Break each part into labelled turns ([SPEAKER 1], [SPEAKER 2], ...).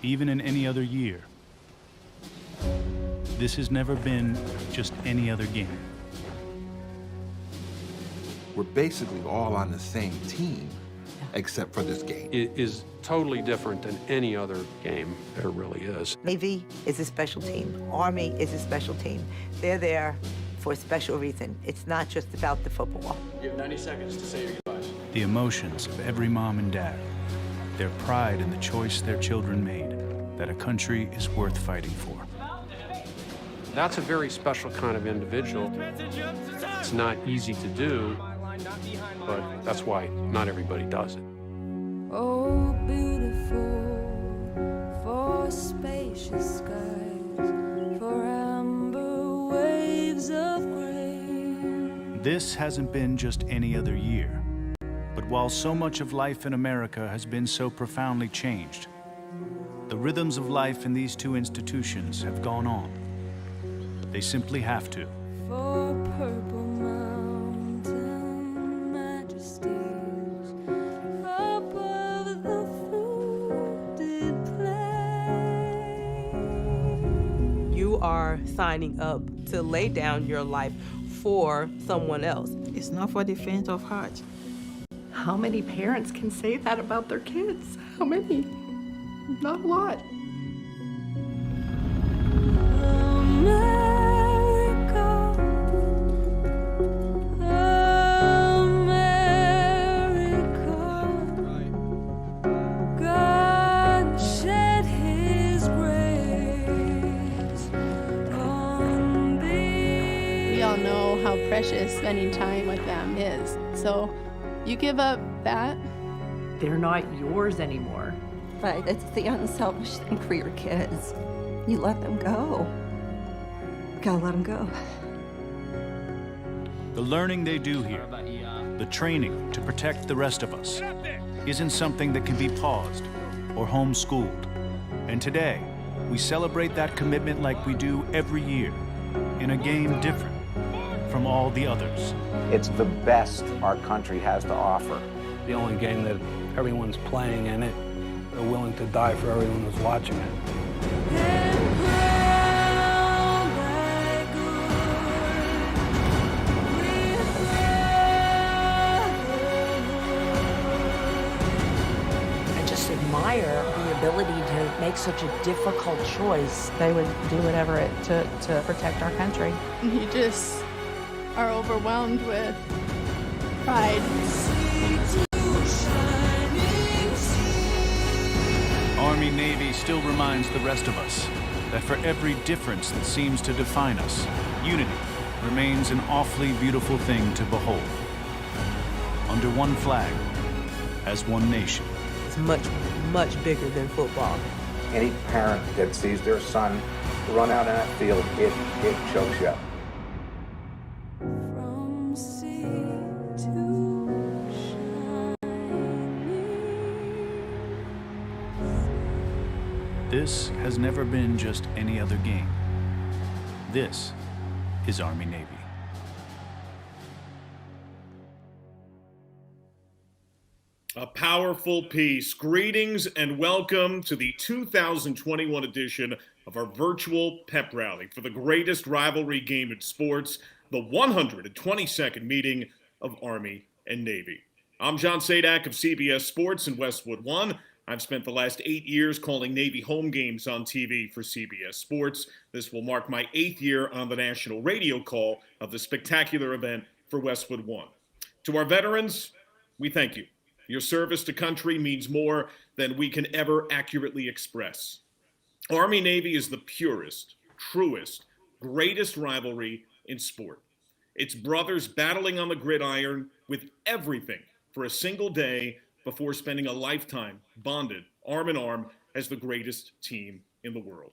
[SPEAKER 1] even in any other year. This has never been just any other game.
[SPEAKER 2] We're basically all on the same team, except for this game.
[SPEAKER 3] It is totally different than any other game there really is.
[SPEAKER 4] Navy is a special team. Army is a special team. They're there for a special reason. It's not just about the football.
[SPEAKER 5] You have 90 seconds to say your goodbyes.
[SPEAKER 1] The emotions of every mom and dad, their pride in the choice their children made, that a country is worth fighting for.
[SPEAKER 3] That's a very special kind of individual. It's not easy to do, but that's why not everybody does it.
[SPEAKER 6] Oh, beautiful, for spacious skies, for amber waves of grain.
[SPEAKER 1] This hasn't been just any other year. But while so much of life in America has been so profoundly changed, the rhythms of life in these two institutions have gone on. They simply have to.
[SPEAKER 6] For purple mountain majesties, above the fluted plain.
[SPEAKER 7] You are signing up to lay down your life for someone else.
[SPEAKER 8] It's not for the faint of heart.
[SPEAKER 9] How many parents can say that about their kids? How many? Not a lot.
[SPEAKER 10] Precious spending time with them is. So you give up that.
[SPEAKER 9] They're not yours anymore.
[SPEAKER 4] But it's the unselfish thing for your kids. You let them go. You gotta let them go.
[SPEAKER 1] The learning they do here, the training to protect the rest of us, isn't something that can be paused or homeschooled. And today, we celebrate that commitment like we do every year, in a game different from all the others.
[SPEAKER 11] It's the best our country has to offer.
[SPEAKER 3] The only game that everyone's playing in it, they're willing to die for everyone who's watching it.
[SPEAKER 9] I just admire the ability to make such a difficult choice.
[SPEAKER 12] They would do whatever it took to protect our country.
[SPEAKER 10] You just are overwhelmed with pride.
[SPEAKER 1] Army-Navy still reminds the rest of us that for every difference that seems to define us, unity remains an awfully beautiful thing to behold. Under one flag, as one nation.
[SPEAKER 7] It's much, much bigger than football.
[SPEAKER 11] Any parent that sees their son run out on that field, it chokes you up.
[SPEAKER 1] This has never been just any other game. This is Army-Navy.
[SPEAKER 13] A powerful piece. Greetings and welcome to the 2021 edition of our virtual pep rally for the greatest rivalry game in sports, the 122nd meeting of Army and Navy. I'm John Sadak of CBS Sports in Westwood One. I've spent the last 8 years calling Navy home games on TV for CBS Sports. This will mark my 8th year on the national radio call of the spectacular event for Westwood One. To our veterans, we thank you. Your service to country means more than we can ever accurately express. Army-Navy is the purest, truest, greatest rivalry in sport. It's brothers battling on the gridiron with everything for a single day before spending a lifetime bonded arm in arm as the greatest team in the world.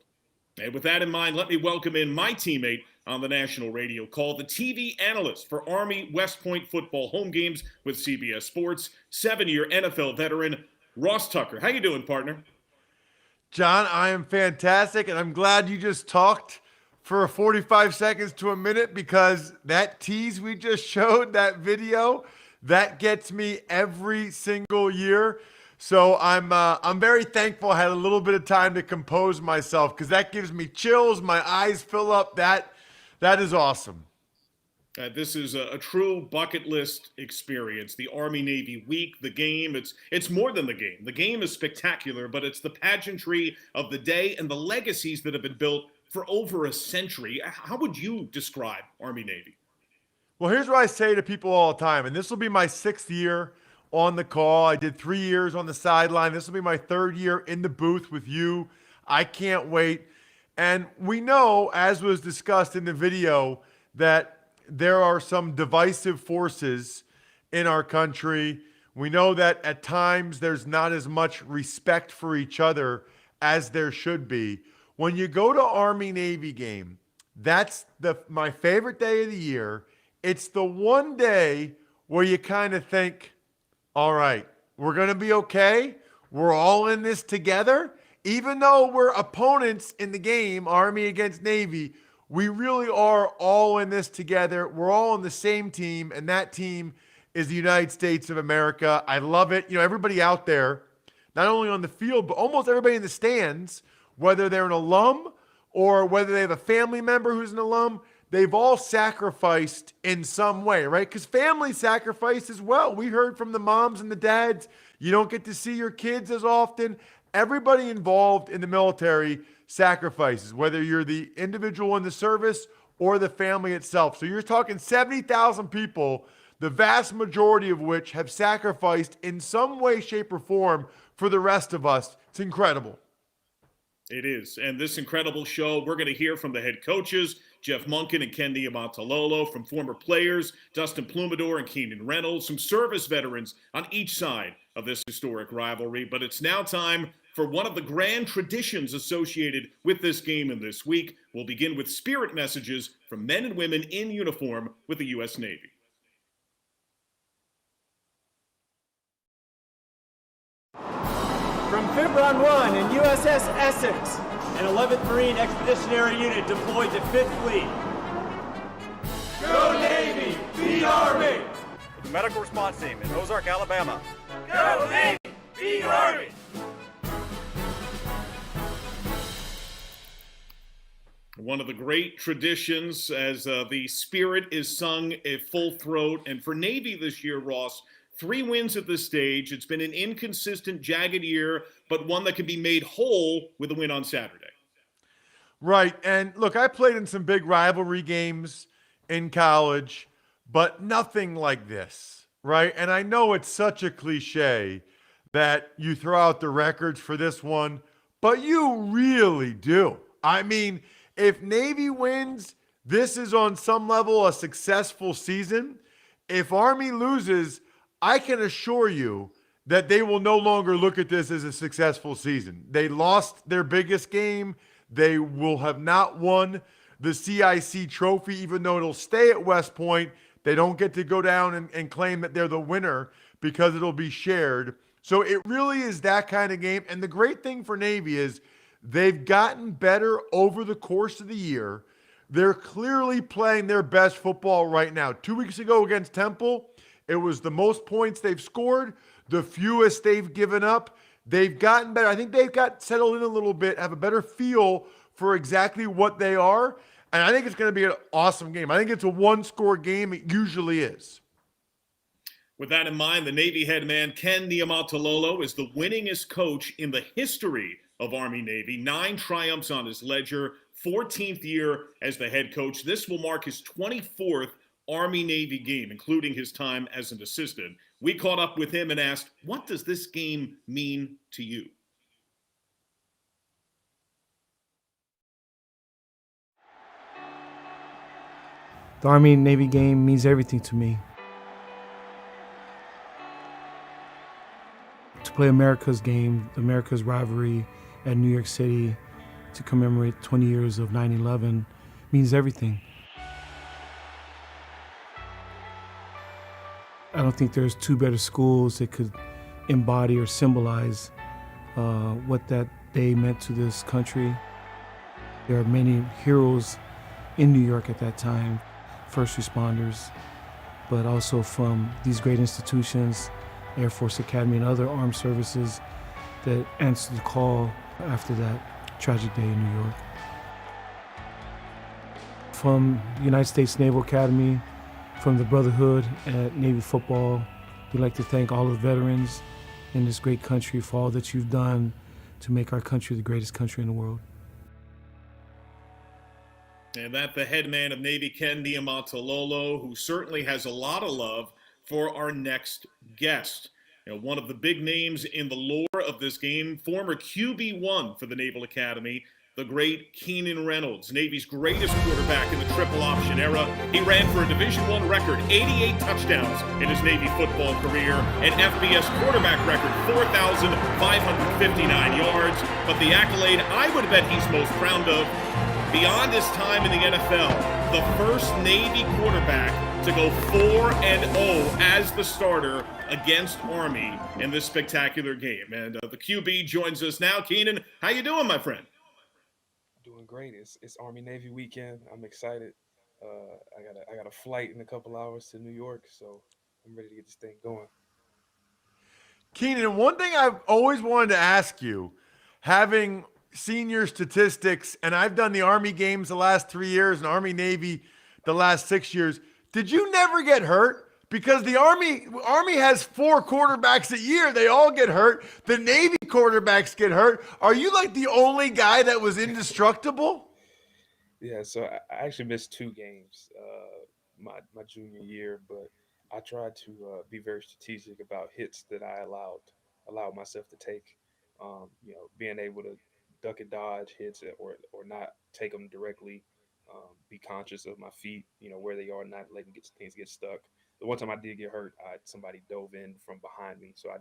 [SPEAKER 13] And with that in mind, let me welcome in my teammate on the national radio call, the TV analyst for Army West Point football home games with CBS Sports, 7-year NFL veteran, Ross Tucker. How you doing, partner?
[SPEAKER 14] John, I am fantastic, and I'm glad you just talked for 45 seconds to a minute, because that tease we just showed, that video, that gets me every single year. So I'm very thankful I had a little bit of time to compose myself, because that gives me chills. My eyes fill up. That is awesome.
[SPEAKER 13] This is a true bucket list experience. The Army-Navy week, the game. It's more than the game. The game is spectacular, but it's the pageantry of the day and the legacies that have been built for over a century. How would you describe Army-Navy?
[SPEAKER 14] Well, here's what I say to people all the time, and this will be my 6th year on the call. I did 3 years on the sideline. This will be my 3rd year in the booth with you. I can't wait. And we know, as was discussed in the video, that there are some divisive forces in our country. We know that at times there's not as much respect for each other as there should be. When you go to Army-Navy game, that's my favorite day of the year. It's the one day where you kind of think, all right, we're going to be okay. We're all in this together. Even though we're opponents in the game, Army against Navy, we really are all in this together. We're all on the same team, and that team is the United States of America. I love it. You know, everybody out there, not only on the field, but almost everybody in the stands, whether they're an alum or whether they have a family member who's an alum, they've all sacrificed in some way, right? Because family sacrifice as well. We heard from the moms and the dads, you don't get to see your kids as often. Everybody involved in the military sacrifices, whether you're the individual in the service or the family itself. So you're talking 70,000 people, the vast majority of which have sacrificed in some way, shape, or form for the rest of us. It's incredible.
[SPEAKER 13] It is. And this incredible show, we're going to hear from the head coaches, Jeff Monken and Ken Niumatalolo, from former players, Dustin Plumador and Keenan Reynolds, some service veterans on each side of this historic rivalry. But it's now time for one of the grand traditions associated with this game and this week. We'll begin with spirit messages from men and women in uniform with the U.S. Navy.
[SPEAKER 5] From Fibron 1 and USS Essex, an 11th Marine Expeditionary Unit deployed to 5th Fleet. Go Navy! Beat Army!
[SPEAKER 15] The Medical Response Team in Ozark, Alabama.
[SPEAKER 5] Go Navy! Beat Army!
[SPEAKER 13] One of the great traditions as the spirit is sung at full throat. And for Navy this year, Ross, 3 wins at this stage. It's been an inconsistent, jagged year, but one that can be made whole with a win on Saturday.
[SPEAKER 14] Right. And look, I played in some big rivalry games in college, but nothing like this, right? And I know it's such a cliche that you throw out the records for this one, but you really do. I mean, if Navy wins, this is on some level a successful season. If Army loses, I can assure you that they will no longer look at this as a successful season. They lost their biggest game. They will have not won the CIC trophy, even though it'll stay at West Point. They don't get to go down and claim that they're the winner because it'll be shared. So it really is that kind of game. And the great thing for Navy is they've gotten better over the course of the year. They're clearly playing their best football right now. 2 weeks ago against Temple, it was the most points they've scored, the fewest they've given up. They've gotten better. I think they've got settled in a little bit, have a better feel for exactly what they are. And I think it's going to be an awesome game. I think it's a one-score game. It usually is.
[SPEAKER 13] With that in mind, the Navy head man, Ken Niumatalolo, is the winningest coach in the history of Army-Navy. 9 triumphs on his ledger, 14th year as the head coach. This will mark his 24th Army-Navy game, including his time as an assistant. We caught up with him and asked, what does this game mean to you?
[SPEAKER 16] The Army-Navy game means everything to me. To play America's game, America's rivalry at New York City, to commemorate 20 years of 9/11 means everything. I don't think there's 2 better schools that could embody or symbolize what that day meant to this country. There are many heroes in New York at that time, first responders, but also from these great institutions Air Force Academy and other armed services that answered the call after that tragic day in New York. From the United States Naval Academy, from the Brotherhood at Navy football, we'd like to thank all of the veterans in this great country for all that you've done to make our country the greatest country in the world.
[SPEAKER 13] And that the head man of Navy, Ken Niumatalolo, who certainly has a lot of love for our next guest. You know, one of the big names in the lore of this game, former QB1 for the Naval Academy, the great Keenan Reynolds, Navy's greatest quarterback in the triple option era. He ran for a Division I record, 88 touchdowns in his Navy football career, an FBS quarterback record, 4,559 yards. But the accolade I would bet he's most proud of, beyond his time in the NFL, the first Navy quarterback to go 4-0 as the starter against Army in this spectacular game. And the QB joins us now. Keenan, how you doing, my friend?
[SPEAKER 17] Doing great. It's Army-Navy weekend. I'm excited. I got a flight in a couple hours to New York, so I'm ready to get this thing going.
[SPEAKER 14] Keenan, one thing I've always wanted to ask you, having seen your statistics, and I've done the Army games the last 3 years and Army-Navy the last 6 years, did you never get hurt? Because the Army has 4 quarterbacks a year. They all get hurt. The Navy quarterbacks get hurt. Are you like the only guy that was indestructible?
[SPEAKER 17] Yeah, so I actually missed 2 games my junior year, but I tried to be very strategic about hits that I allowed myself to take. Being able to duck and dodge hits or not take them directly. Be conscious of my feet, where they are, not letting things get stuck. The one time I did get hurt, somebody dove in from behind me, so I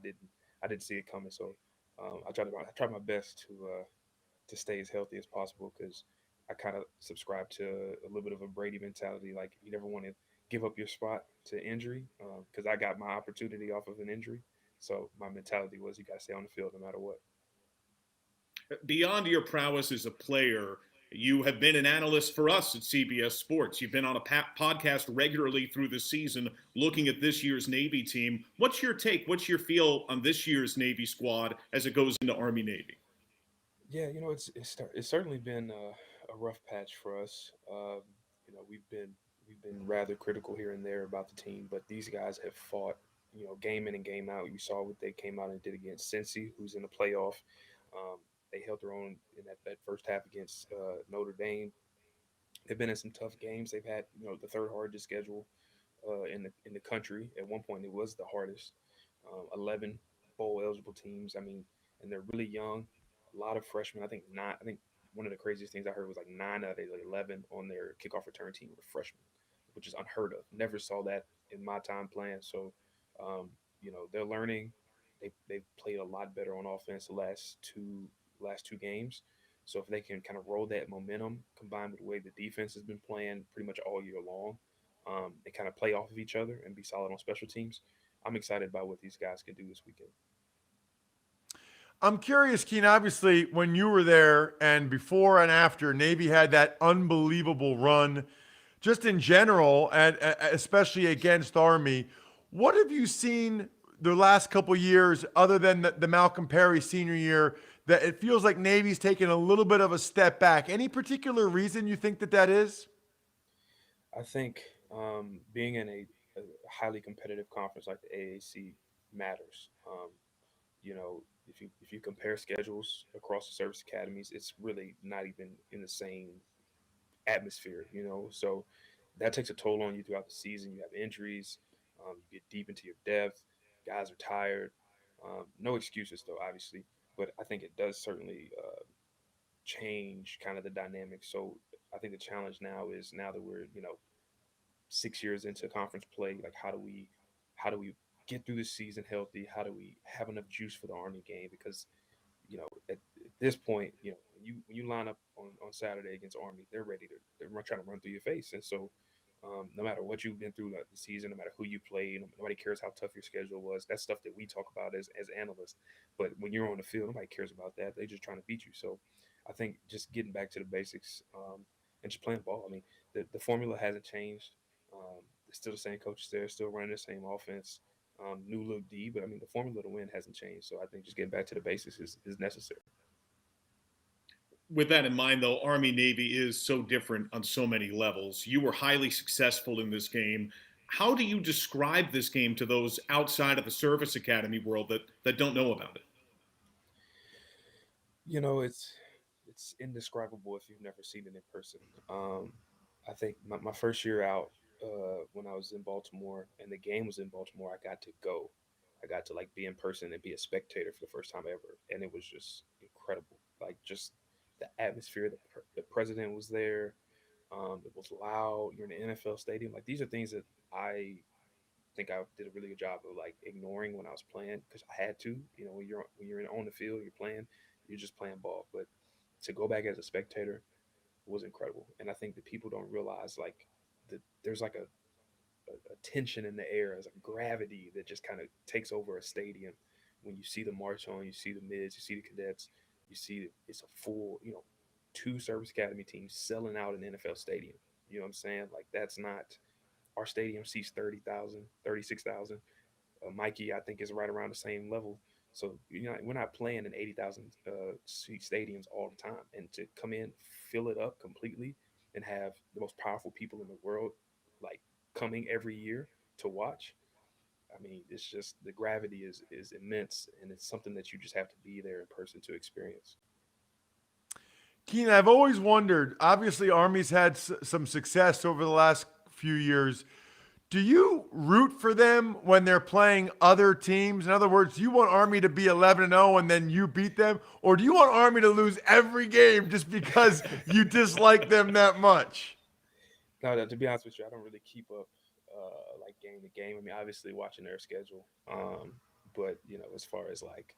[SPEAKER 17] didn't see it coming. So I tried my best to stay as healthy as possible, because I kind of subscribe to a little bit of a Brady mentality. Like, you never want to give up your spot to injury, because I got my opportunity off of an injury. So my mentality was, you got to stay on the field no matter what.
[SPEAKER 13] Beyond your prowess as a player, you have been an analyst for us at CBS Sports. You've been on a podcast regularly through the season looking at this year's Navy team. What's your take? What's your feel on this year's Navy squad as it goes into Army-Navy?
[SPEAKER 17] Yeah, it's certainly been a rough patch for us. We've been rather critical here and there about the team, but these guys have fought, game in and game out. You saw what they came out and did against Cincy, who's in the playoff. They held their own in that first half against Notre Dame. They've been in some tough games. They've had, the third hardest schedule in the country. At one point, it was the hardest. 11 bowl eligible teams. I mean, and they're really young. A lot of freshmen. I think one of the craziest things I heard was like 9 out of the 11 on their kickoff return team were freshmen, which is unheard of. Never saw that in my time playing. So, they're learning. They've played a lot better on offense the last two games. So if they can kind of roll that momentum combined with the way the defense has been playing pretty much all year long, and kind of play off of each other and be solid on special teams, I'm excited about what these guys can do this weekend.
[SPEAKER 14] I'm curious, Keen, obviously when you were there and before and after, Navy had that unbelievable run just in general, and especially against Army. What have you seen the last couple years, other than the Malcolm Perry senior year, that it feels like Navy's taken a little bit of a step back? Any particular reason you think that is?
[SPEAKER 17] I think being in a highly competitive conference like the AAC matters. If you compare schedules across the service academies, it's really not even in the same atmosphere, So that takes a toll on you throughout the season. You have injuries, you get deep into your depth, guys are tired. No excuses though, obviously, but I think it does certainly change kind of the dynamic. So I think the challenge now that we're 6 years into conference play, like how do we get through the season healthy? How do we have enough juice for the Army game? Because at this point, when you line up on Saturday against Army, they're trying to run through your face. And so no matter what you've been through the season, no matter who you played, nobody cares how tough your schedule was. That's stuff that we talk about as analysts. But when you're on the field, nobody cares about that. They're just trying to beat you. So I think just getting back to the basics and just playing ball. I mean, the formula hasn't changed. It's still the same coaches there, still running the same offense. New look D, but I mean, the formula to win hasn't changed. So I think just getting back to the basics is necessary.
[SPEAKER 13] With that in mind, though, Army-Navy is so different on so many levels. You were highly successful in this game. How do you describe this game to those outside of the service academy world that don't know about it?
[SPEAKER 17] You know, it's indescribable if you've never seen it in person. I think my first year out, when I was in Baltimore and the game was in Baltimore, I got to go. I got to like be in person and be a spectator for the first time ever, and it was just incredible. Like just the atmosphere, the president was there. It was loud. You're in an NFL stadium. Like these are things that I think I did a really good job of like ignoring when I was playing because I had to. You know, when you're on the field, you're playing, you're just playing ball. But to go back as a spectator was incredible. And I think that people don't realize like that there's like a tension in the air, as a gravity that just kind of takes over a stadium. When you see the march on, you see the mids, you see the cadets, you see it's a full, 2 service academy teams selling out an NFL stadium. You know what I'm saying? Like that's not, our stadium seats 30,000, 36,000. Mikey, I think, is right around the same level. So, we're not playing in 80,000 seat stadiums all the time. And to come in, fill it up completely, and have the most powerful people in the world, like, coming every year to watch, I mean, it's just, the gravity is immense, and it's something that you just have to be there in person to experience.
[SPEAKER 14] Keenan, I've always wondered, obviously Army's had some success over the last few years. Do you root for them when they're playing other teams? In other words, do you want Army to be 11-0 and then you beat them? Or do you want Army to lose every game just because you dislike them that much?
[SPEAKER 17] No, to be honest with you, I don't really keep up like game to game. I mean, obviously watching their schedule. But, as far as like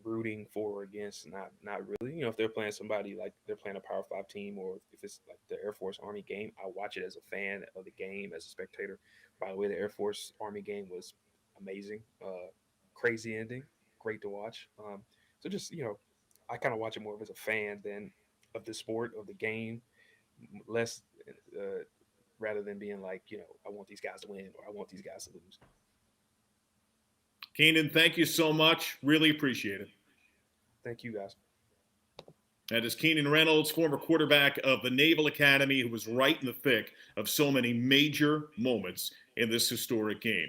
[SPEAKER 17] rooting for or against, not really. If they're playing somebody like they're playing a Power 5 team, or if it's like the Air Force Army game, I watch it as a fan of the game, as a spectator. By the way, the Air Force Army game was amazing. Crazy ending, great to watch. So just, I kind of watch it more as a fan than of the sport, of the game, less rather than being like, I want these guys to win or I want these guys to lose.
[SPEAKER 13] Keenan, thank you so much. Really appreciate it.
[SPEAKER 17] Thank you, guys.
[SPEAKER 13] That is Keenan Reynolds, former quarterback of the Naval Academy, who was right in the thick of so many major moments in this historic game.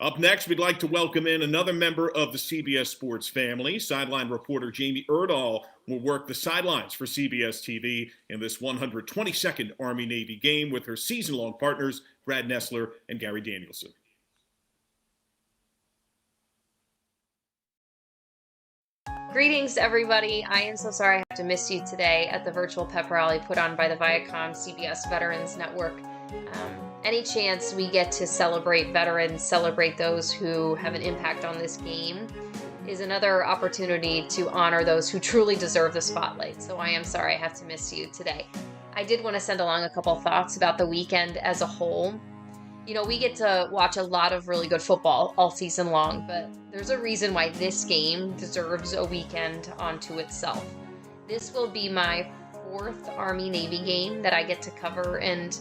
[SPEAKER 13] Up next, we'd like to welcome in another member of the CBS Sports family. Sideline reporter Jamie Erdahl will work the sidelines for CBS TV in this 122nd Army-Navy game with her season-long partners, Brad Nessler and Gary Danielson.
[SPEAKER 18] Greetings, everybody. I am so sorry I have to miss you today at the virtual pep rally put on by the ViacomCBS Veterans Network. Any chance we get to celebrate veterans, celebrate those who have an impact on this game, is another opportunity to honor those who truly deserve the spotlight. So I am sorry I have to miss you today. I did want to send along a couple thoughts about the weekend as a whole. We get to watch a lot of really good football all season long, but there's a reason why this game deserves a weekend unto itself. This will be my 4th Army-Navy game that I get to cover, and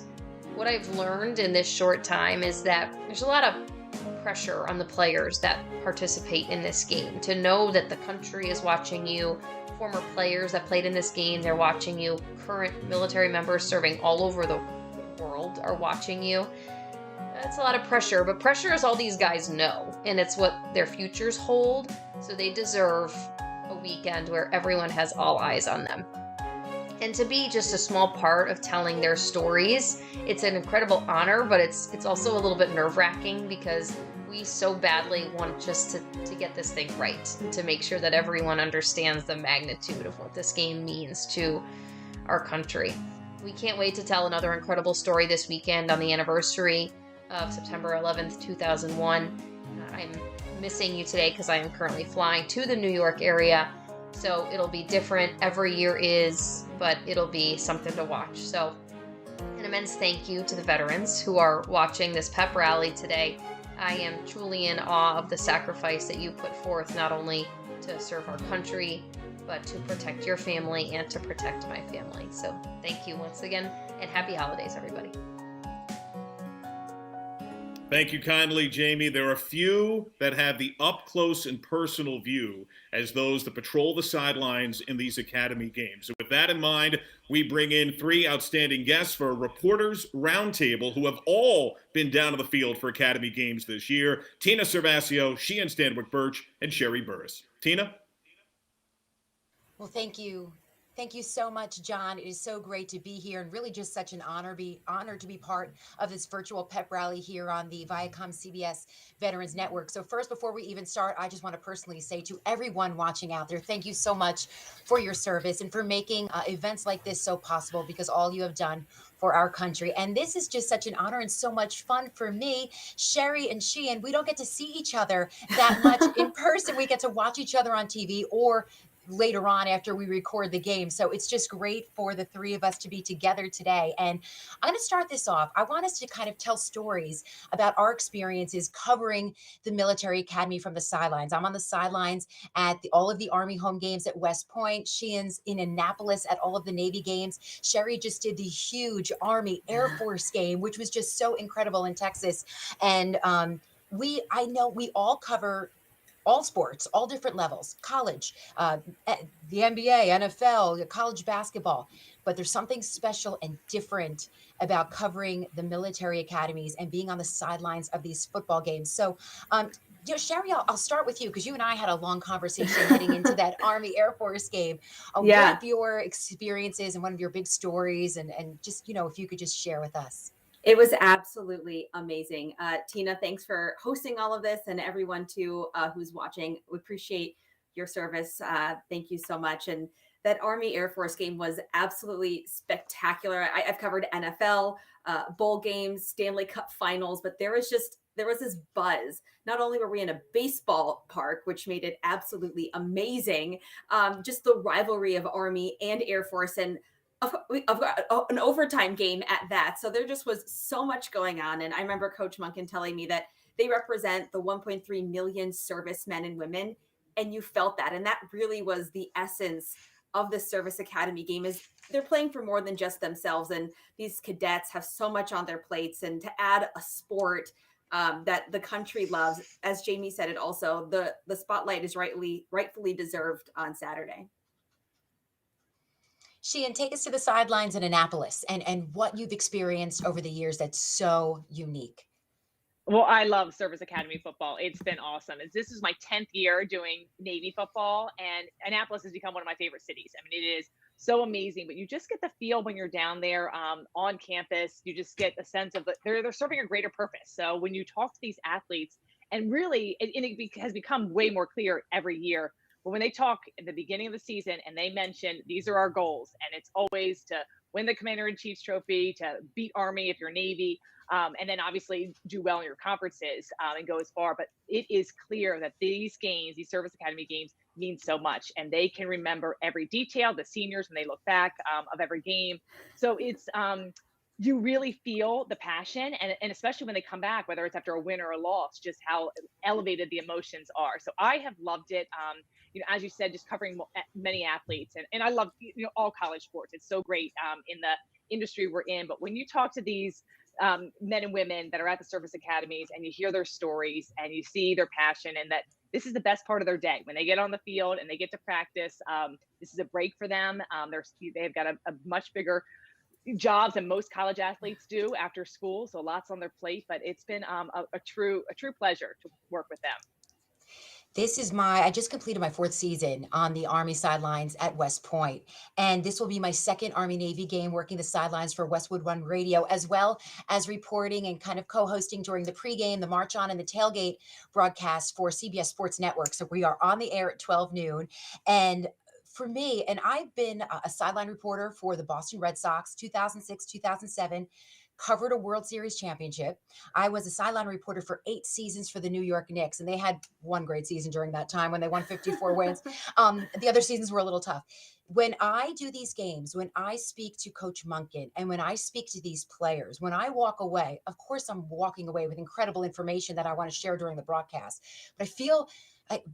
[SPEAKER 18] what I've learned in this short time is that there's a lot of pressure on the players that participate in this game to know that the country is watching you. Former players that played in this game, they're watching you. Current military members serving all over the world are watching you. That's a lot of pressure, but pressure is all these guys know, and it's what their futures hold, so they deserve a weekend where everyone has all eyes on them. And to be just a small part of telling their stories, it's an incredible honor, but it's also a little bit nerve-wracking because we so badly want just to get this thing right and to make sure that everyone understands the magnitude of what this game means to our country. We can't wait to tell another incredible story this weekend on the anniversary of September 11th, 2001. I'm missing you today because I am currently flying to the New York area, so it'll be different. Every year is, but it'll be something to watch. So an immense thank you to the veterans who are watching this pep rally today. I am truly in awe of the sacrifice that you put forth, not only to serve our country, but to protect your family and to protect my family. So thank you once again, and happy holidays, everybody.
[SPEAKER 13] Thank you kindly, Jamie. There are few that have the up-close and personal view as those that patrol the sidelines in these academy games. So with that in mind, we bring in three outstanding guests for a reporters roundtable who have all been down to the field for academy games this year. Tina Servasio, Sheehan Stanwyck-Birch, and Sherry Burris. Tina?
[SPEAKER 19] Well, thank you. Thank you so much, John. It is so great to be here and really just such an honor to be part of this virtual pep rally here on the ViacomCBS Veterans Network. So first, before we even start, I just want to personally say to everyone watching out there, thank you so much for your service and for making events like this so possible, because all you have done for our country. And this is just such an honor and so much fun for me. Sherry and Sheehan, we don't get to see each other that much in person. We get to watch each other on TV or later on after we record the game. So it's just great for the three of us to be together today. And I'm going to start this off. I want us to kind of tell stories about our experiences covering the military academy from the sidelines. I'm on the sidelines at all of the Army home games at West Point. Sheehan's in Annapolis at all of the Navy games. Sherry just did the huge Army Air Force game, which was just so incredible in Texas. And I know we all cover all sports, all different levels, college, the NBA, NFL, college basketball. But there's something special and different about covering the military academies and being on the sidelines of these football games. So, Sherry, I'll start with you because you and I had a long conversation heading into that Army Air Force game. One of your experiences and one of your big stories, and just, if you could just share with us.
[SPEAKER 20] It was absolutely amazing. Tina, thanks for hosting all of this, and everyone too who's watching. We appreciate your service. Thank you so much. And that Army Air Force game was absolutely spectacular. I've covered NFL, bowl games, Stanley Cup finals, but there was this buzz. Not only were we in a baseball park, which made it absolutely amazing, just the rivalry of Army and Air Force, and an overtime game at that. So there just was so much going on. And I remember Coach Monken telling me that they represent the 1.3 million servicemen and women. And you felt that. And that really was the essence of the Service Academy game, is they're playing for more than just themselves. And these cadets have so much on their plates. And to add a sport that the country loves, as Jamie said, it also, the spotlight is rightfully deserved on Saturday.
[SPEAKER 19] Sheehan, take us to the sidelines in Annapolis and what you've experienced over the years that's so unique.
[SPEAKER 21] Well, I love Service Academy football. It's been awesome. This is my 10th year doing Navy football, and Annapolis has become one of my favorite cities. I mean, it is so amazing, but you just get the feel when you're down there on campus. You just get a sense of they're serving a greater purpose. So when you talk to these athletes, and really, it has become way more clear every year, but when they talk at the beginning of the season and they mention these are our goals, and it's always to win the Commander-in-Chief's trophy, to beat Army if you're Navy, and then obviously do well in your conferences and go as far. But it is clear that these games, these Service Academy games, mean so much, and they can remember every detail, the seniors, when they look back of every game. So it's you really feel the passion, and especially when they come back, whether it's after a win or a loss, just how elevated the emotions are. So I have loved it. As you said, just covering many athletes, and I love all college sports. It's so great in the industry we're in. But when you talk to these men and women that are at the service academies, and you hear their stories and you see their passion, and that this is the best part of their day when they get on the field and they get to practice. This is a break for them. They've got a much bigger jobs than most college athletes do after school, so lots on their plate. But it's been a true pleasure to work with them.
[SPEAKER 19] I just completed my 4th season on the Army sidelines at West Point. And this will be my 2nd Army-Navy game, working the sidelines for Westwood One Radio, as well as reporting and kind of co-hosting during the pregame, the march on, and the tailgate broadcast for CBS Sports Network. So we are on the air at 12 noon. And for me, and I've been a sideline reporter for the Boston Red Sox, 2006, 2007, covered a World Series championship. I was a sideline reporter for 8 seasons for the New York Knicks, and they had one great season during that time when they won 54 wins. The other seasons were a little tough. When I do these games, when I speak to Coach Monken, and when I speak to these players, when I walk away, of course, I'm walking away with incredible information that I want to share during the broadcast. But I feel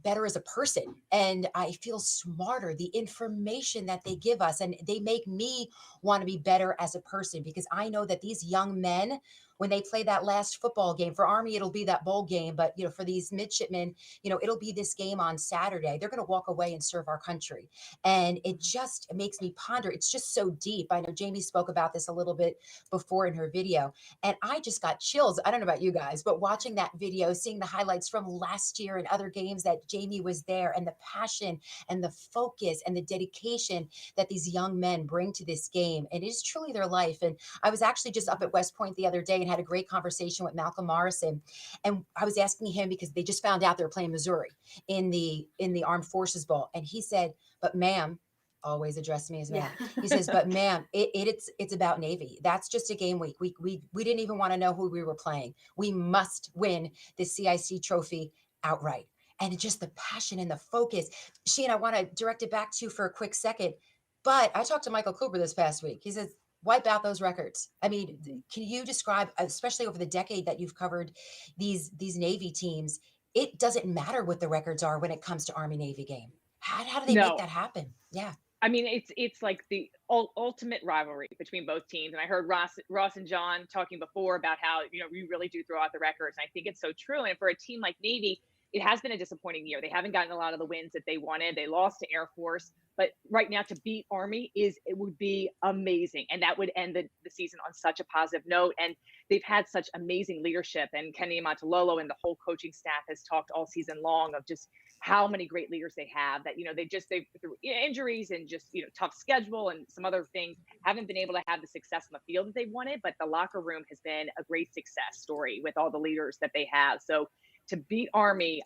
[SPEAKER 19] better as a person, and I feel smarter. The information that they give us, and they make me want to be better as a person, because I know that these young men, when they play that last football game for Army, it'll be that bowl game. But, for these midshipmen, it'll be this game on Saturday. They're going to walk away and serve our country. And it just makes me ponder. It's just so deep. I know Jamie spoke about this a little bit before in her video, and I just got chills. I don't know about you guys, but watching that video, seeing the highlights from last year and other games that Jamie was there, and the passion and the focus and the dedication that these young men bring to this game. And it is truly their life. And I was actually just up at West Point the other day and had a great conversation with Malcolm Morrison. And I was asking him, because they just found out they were playing Missouri in the Armed Forces Bowl. And he said, "But ma'am," always addressed me as ma'am. He says, "But ma'am, it's about Navy. That's just a game week. We didn't even want to know who we were playing. We must win the CIC trophy outright." And just the passion and the focus. Sheen, I want to direct it back to you for a quick second. But I talked to Michael Cooper this past week. He says, wipe out those records. I mean, can you describe, especially over the decade that you've covered these Navy teams, it doesn't matter what the records are when it comes to Army-Navy game. How do they make that happen? Yeah.
[SPEAKER 21] I mean, it's like the ultimate rivalry between both teams. And I heard Ross and John talking before about how, we really do throw out the records. And I think it's so true. And for a team like Navy, it has been a disappointing year. They haven't gotten a lot of the wins that they wanted. They lost to Air Force. But right now, to beat Army it would be amazing. And that would end the season on such a positive note. And they've had such amazing leadership. And Niumatalolo and the whole coaching staff has talked all season long of just how many great leaders they have, that, they through injuries and just, tough schedule and some other things, haven't been able to have the success on the field that they wanted. But the locker room has been a great success story with all the leaders that they have. So to beat Army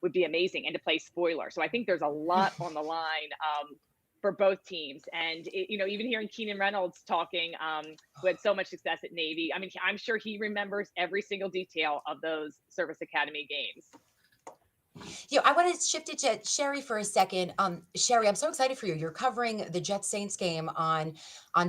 [SPEAKER 21] would be amazing, and to play spoiler. So I think there's a lot on the line for both teams. And, even hearing Keenan Reynolds talking, who had so much success at Navy, I mean, I'm sure he remembers every single detail of those Service Academy games.
[SPEAKER 19] I want to shift it to Sherry for a second. Sherry, I'm so excited for you. You're covering the Jets Saints game on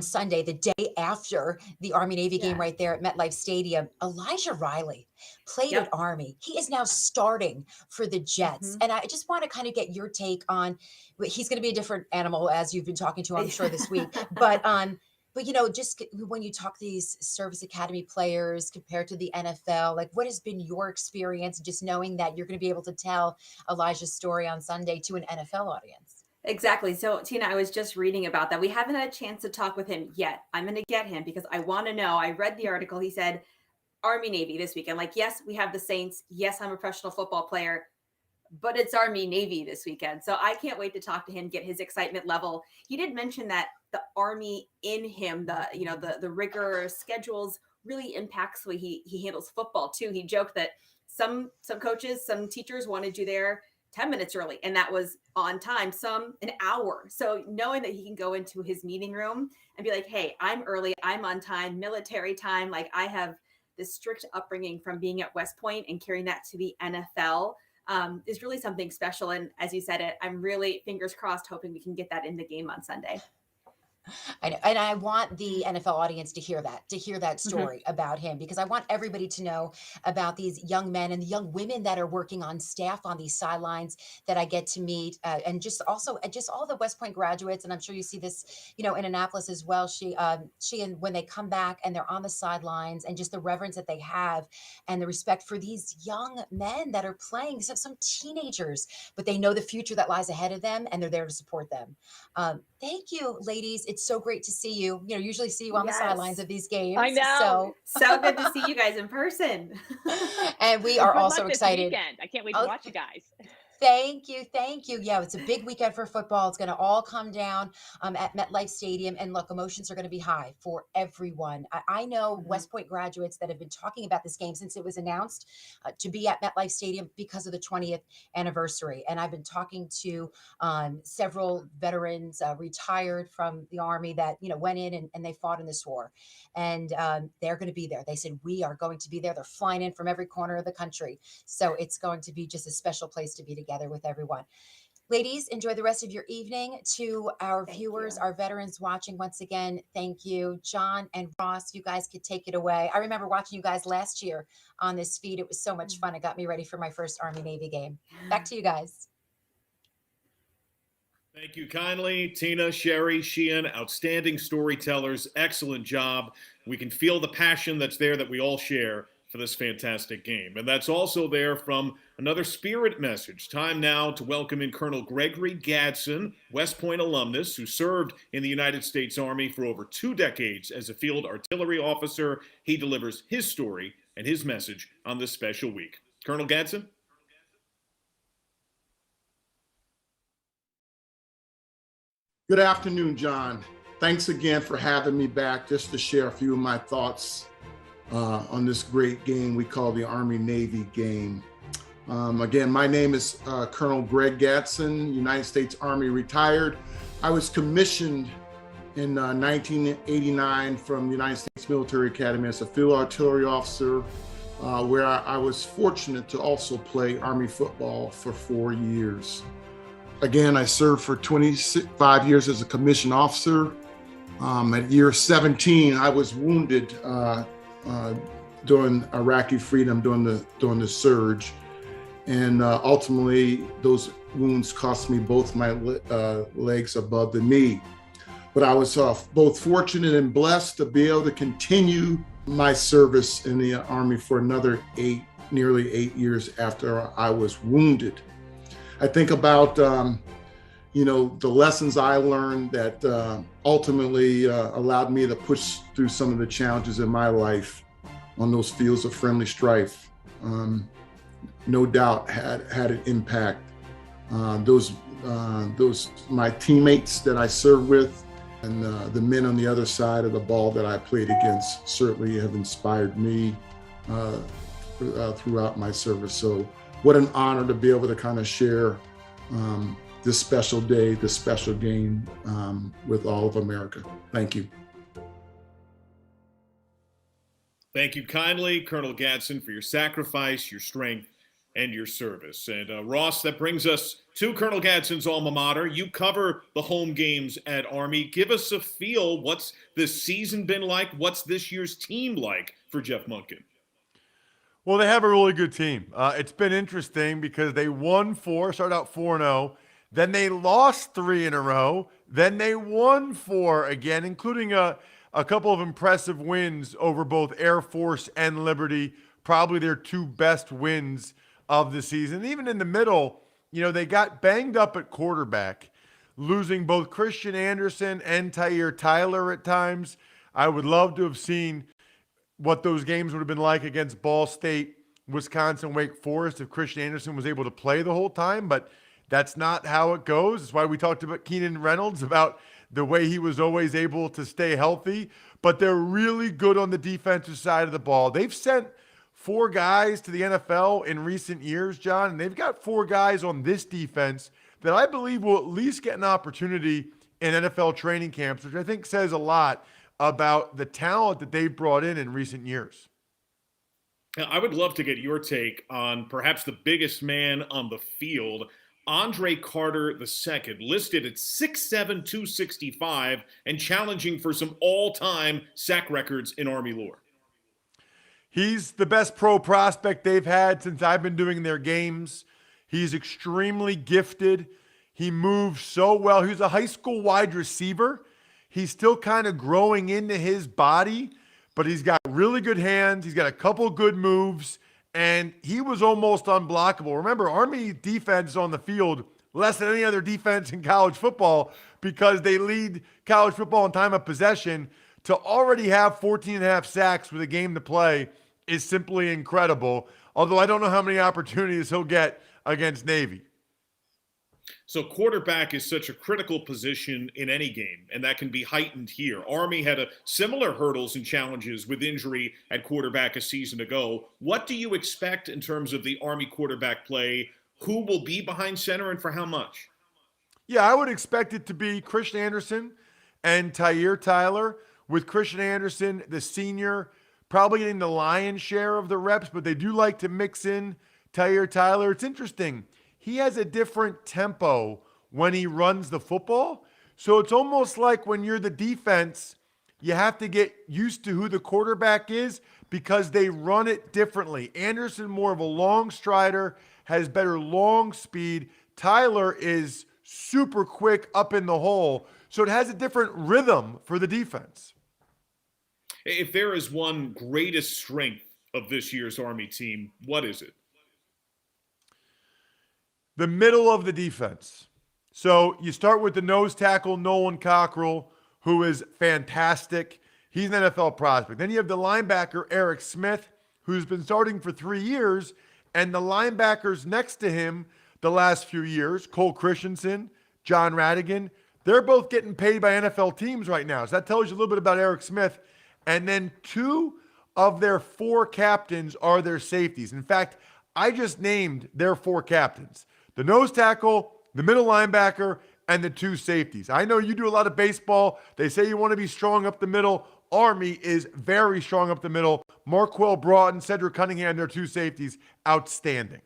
[SPEAKER 19] Sunday, the day after the Army-Navy game right there at MetLife Stadium. Elijah Riley played at Army. He is now starting for the Jets. And I just want to kind of get your take on, he's going to be a different animal, as you've been talking to, I'm sure, this week. But, just when you talk to these Service Academy players compared to the NFL, like, what has been your experience just knowing that you're going to be able to tell Elijah's story on Sunday to an NFL audience?
[SPEAKER 20] Exactly. So, Tina, I was just reading about that. We haven't had a chance to talk with him yet. I'm going to get him because I want to know. I read the article. He said, Army-Navy this weekend. Like, yes, we have the Saints. Yes, I'm a professional football player, but it's Army-Navy this weekend. So I can't wait to talk to him, get his excitement level. He did mention that the Army in him, the rigor schedules really impacts the way he handles football too. He joked that some coaches, some teachers wanted you there 10 minutes early, and that was on time, some an hour. So knowing that he can go into his meeting room and be like, hey, I'm early, I'm on time, military time. Like, I have this strict upbringing from being at West Point and carrying that to the NFL. Is really something special. And as you said it, I'm really, fingers crossed, hoping we can get that in the game on Sunday.
[SPEAKER 19] And I want the NFL audience to hear that story about him, because I want everybody to know about these young men and the young women that are working on staff on these sidelines that I get to meet, and just also just all the West Point graduates. And I'm sure you see this, in Annapolis as well. She and when they come back and they're on the sidelines, and just the reverence that they have and the respect for these young men that are playing, some teenagers, but they know the future that lies ahead of them, and they're there to support them. Thank you, ladies. It's so great to see you. Usually see you on the sidelines of these games.
[SPEAKER 20] I know. So good to see you guys in person.
[SPEAKER 19] And we are also excited.
[SPEAKER 21] I can't wait to watch you guys.
[SPEAKER 19] Thank you. Yeah, it's a big weekend for football. It's going to all come down at MetLife Stadium. And look, emotions are going to be high for everyone. I know West Point graduates that have been talking about this game since it was announced to be at MetLife Stadium because of the 20th anniversary. And I've been talking to several veterans retired from the Army that, went in and they fought in this war. And they're going to be there. They said, we are going to be there. They're flying in from every corner of the country. So it's going to be just a special place to be together with everyone. Ladies, enjoy the rest of your evening. To our viewers, our veterans watching, once again, thank you. John and Ross, you guys could take it away. I remember watching you guys last year on this feed. It was so much fun. It got me ready for my first Army-Navy game. Back to you guys.
[SPEAKER 13] Thank you kindly, Tina, Sherry, Sheehan, outstanding storytellers. Excellent job. We can feel the passion that's there that we all share for this fantastic game. And that's also there from another Spirit message. Time now to welcome in Colonel Gregory Gadsden, West Point alumnus, who served in the United States Army for over 2 decades as a field artillery officer. He delivers his story and his message on this special week. Colonel Gadsden?
[SPEAKER 2] Good afternoon, John. Thanks again for having me back just to share a few of my thoughts on this great game we call the Army-Navy game. Again, my name is Colonel Greg Gadsden, United States Army retired. I was commissioned in 1989 from the United States Military Academy as a field artillery officer, where I was fortunate to also play Army football for 4 years. Again, I served for 25 years as a commissioned officer. At year 17, I was wounded during Iraqi freedom, during the surge. And ultimately, those wounds cost me both my legs above the knee. But I was both fortunate and blessed to be able to continue my service in the Army for another nearly 8 years after I was wounded. I think about, the lessons I learned that ultimately allowed me to push through some of the challenges in my life on those fields of friendly strife. No doubt had an impact. Those my teammates that I served with and the men on the other side of the ball that I played against certainly have inspired me throughout my service. So what an honor to be able to kind of share this special day, this special game with all of America. Thank you.
[SPEAKER 13] Thank you kindly, Colonel Gadsden, for your sacrifice, your strength, and your service. And Ross, that brings us to Colonel Gadsden's alma mater. You cover the home games at Army. Give us a feel. What's this season been like? What's this year's team like for Jeff Monken?
[SPEAKER 14] Well, they have a really good team. It's been interesting because they won 4, started out 4-0. Then they lost 3 in a row. Then they won 4 again, including a couple of impressive wins over both Air Force and Liberty, probably their 2 best wins of the season. Even in the middle, they got banged up at quarterback, losing both Christian Anderson and Tyre Tyler at times. I would love to have seen what those games would have been like against Ball State, Wisconsin, Wake Forest if Christian Anderson was able to play the whole time, but that's not how it goes. That's why we talked about Keenan Reynolds, about the way he was always able to stay healthy, but they're really good on the defensive side of the ball. They've sent 4 guys to the NFL in recent years, John, and they've got 4 guys on this defense that I believe will at least get an opportunity in NFL training camps, which I think says a lot about the talent that they've brought in recent years.
[SPEAKER 13] I would love to get your take on perhaps the biggest man on the field, Andre Carter II, listed at 6'7", 265, and challenging for some all-time sack records in Army lore.
[SPEAKER 14] He's the best pro prospect they've had since I've been doing their games. He's extremely gifted. He moves so well. He was a high school wide receiver. He's still kind of growing into his body, but he's got really good hands. He's got a couple good moves, and he was almost unblockable. Remember, Army defense on the field less than any other defense in college football because they lead college football in time of possession. To already have 14.5 sacks with a game to play is simply incredible, although I don't know how many opportunities he'll get against Navy.
[SPEAKER 13] So quarterback is such a critical position in any game, and that can be heightened here. Army had a similar hurdles and challenges with injury at quarterback a season ago. What do you expect in terms of the Army quarterback play? Who will be behind center and for how much?
[SPEAKER 14] Yeah, I would expect it to be Christian Anderson and Tyre Tyler, with Christian Anderson, the senior, probably getting the lion's share of the reps, but they do like to mix in Tyre Tyler. It's interesting. he has a different tempo when he runs the football. So it's almost like when you're the defense, you have to get used to who the quarterback is because they run it differently. Anderson, more of a long strider, has better long speed. Tyler is super quick up in the hole. So it has a different rhythm for the defense.
[SPEAKER 13] If there is one greatest strength of this year's Army team, what is it?
[SPEAKER 14] The middle of the defense. So you start with the nose tackle, Nolan Cockrell, who is fantastic. He's an NFL prospect. Then you have the linebacker, Eric Smith, who's been starting for 3 years. And the linebackers next to him the last few years, Cole Christensen, John Radigan, they're both getting paid by NFL teams right now. So that tells you a little bit about Eric Smith. And then 2 of their 4 captains are their safeties. In fact, I just named their 4 captains: the nose tackle, the middle linebacker, and the 2 safeties. I know you do a lot of baseball. They say you want to be strong up the middle. Army is very strong up the middle. Marquell Broughton, Cedric Cunningham, their 2 safeties, outstanding.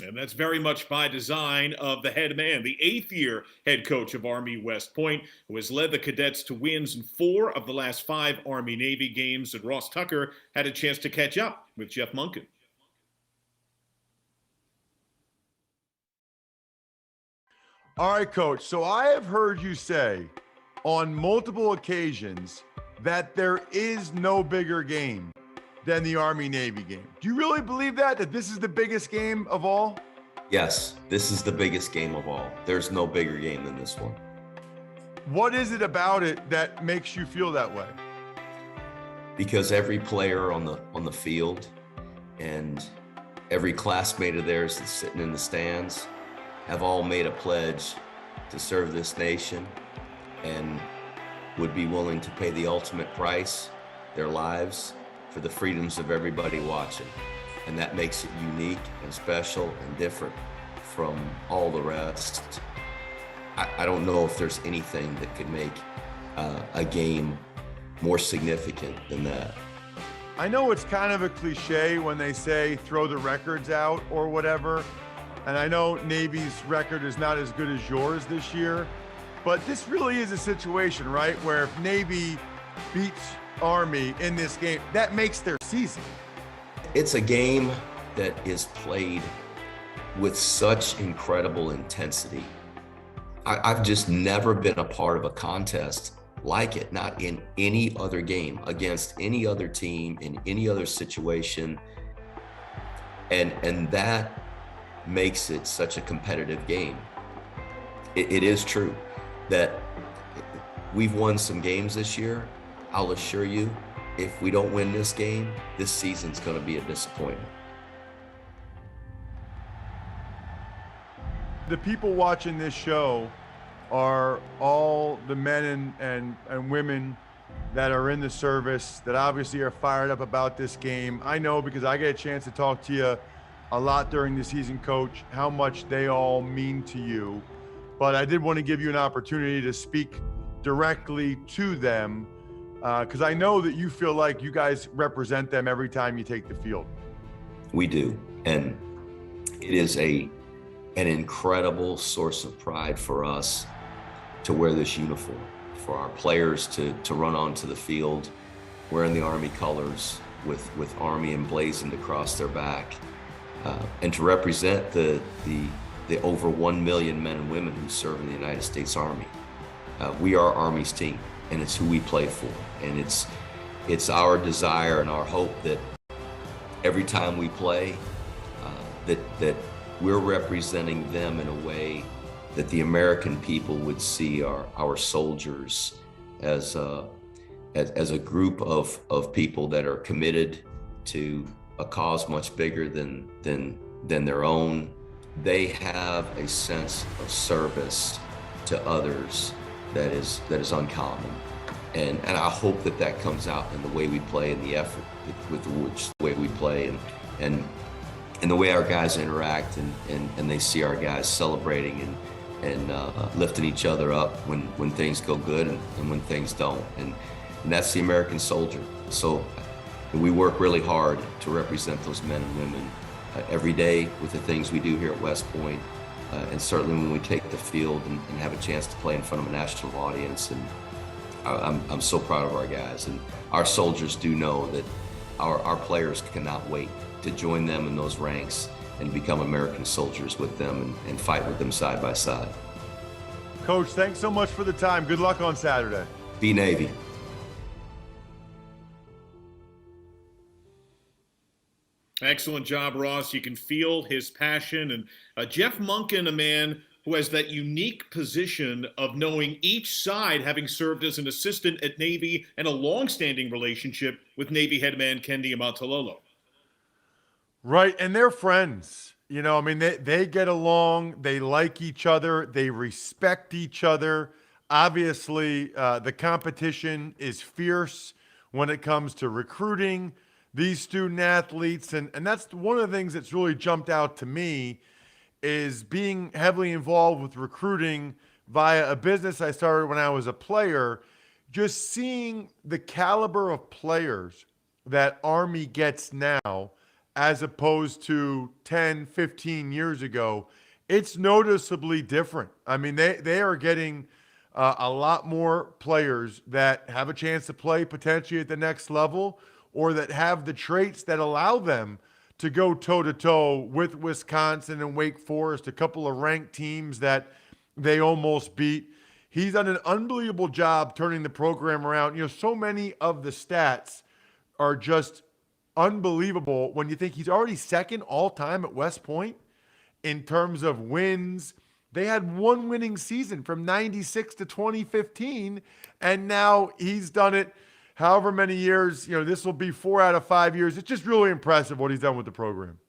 [SPEAKER 13] And that's very much by design of the head man, the 8th-year head coach of Army West Point, who has led the cadets to wins in 4 of the last 5 Army-Navy games. And Ross Tucker had a chance to catch up with Jeff Monken.
[SPEAKER 14] All right, Coach. So I have heard you say on multiple occasions that there is no bigger game than the Army-Navy game. Do you really believe that this is the biggest game of all?
[SPEAKER 6] Yes, this is the biggest game of all. There's no bigger game than this one.
[SPEAKER 14] What is it about it that makes you feel that way?
[SPEAKER 6] Because every player on the field and every classmate of theirs that's sitting in the stands have all made a pledge to serve this nation and would be willing to pay the ultimate price, their lives, for the freedoms of everybody watching. And that makes it unique and special and different from all the rest. I don't know if there's anything that could make a game more significant than that.
[SPEAKER 14] I know it's kind of a cliche when they say throw the records out or whatever. And I know Navy's record is not as good as yours this year, but this really is a situation, right, where if Navy beats Army in this game, that makes their season.
[SPEAKER 6] It's a game that is played with such incredible intensity. I've just never been a part of a contest like it, not in any other game, against any other team, in any other situation. And that makes it such a competitive game. It is true that we've won some games this year. I'll assure you, if we don't win this game, this season's going to be a disappointment.
[SPEAKER 14] The people watching this show are all the men and women that are in the service that obviously are fired up about this game. I know because I get a chance to talk to you a lot during the season, Coach, how much they all mean to you. But I did want to give you an opportunity to speak directly to them because I know that you feel like you guys represent them every time you take the field.
[SPEAKER 6] We do. And it is an incredible source of pride for us to wear this uniform, for our players to run onto the field wearing the Army colors with Army emblazoned across their back, and to represent the over 1 million men and women who serve in the United States Army. We are Army's team, and it's who we play for. And it's our desire and our hope that every time we play, that we're representing them in a way that the American people would see our soldiers as a group of people that are committed to a cause much bigger than their own. They have a sense of service to others that is uncommon. And I hope that comes out in the way we play and the effort with the way we play and the way our guys interact and they see our guys celebrating and lifting each other up when things go good and when things don't. And that's the American soldier. So we work really hard to represent those men and women every day with the things we do here at West Point, and certainly when we take the field and have a chance to play in front of a national audience. And I'm so proud of our guys, and our soldiers do know that our players cannot wait to join them in those ranks and become American soldiers with them and fight with them side by side.
[SPEAKER 14] Coach, thanks so much for the time. Good luck on Saturday.
[SPEAKER 6] Be Navy.
[SPEAKER 13] Excellent job, Ross. You can feel his passion. And Jeff Monken, a man who has that unique position of knowing each side, having served as an assistant at Navy and a long-standing relationship with Navy headman Ken Niumatalolo.
[SPEAKER 14] Right, and they're friends. You know, I mean, they get along. They like each other. They respect each other. Obviously, the competition is fierce when it comes to recruiting these student athletes. And that's one of the things that's really jumped out to me is being heavily involved with recruiting via a business I started when I was a player, just seeing the caliber of players that Army gets now as opposed to 10, 15 years ago, it's noticeably different. I mean, they are getting a lot more players that have a chance to play potentially at the next level, or that have the traits that allow them to go toe-to-toe with Wisconsin and Wake Forest, a couple of ranked teams that they almost beat. He's done an unbelievable job turning the program around. You know, so many of the stats are just unbelievable when you think he's already second all-time at West Point in terms of wins. They had one winning season from 96 to 2015, and now he's done it however many years. You know, this will be 4 out of 5 years. It's just really impressive what he's done with the program.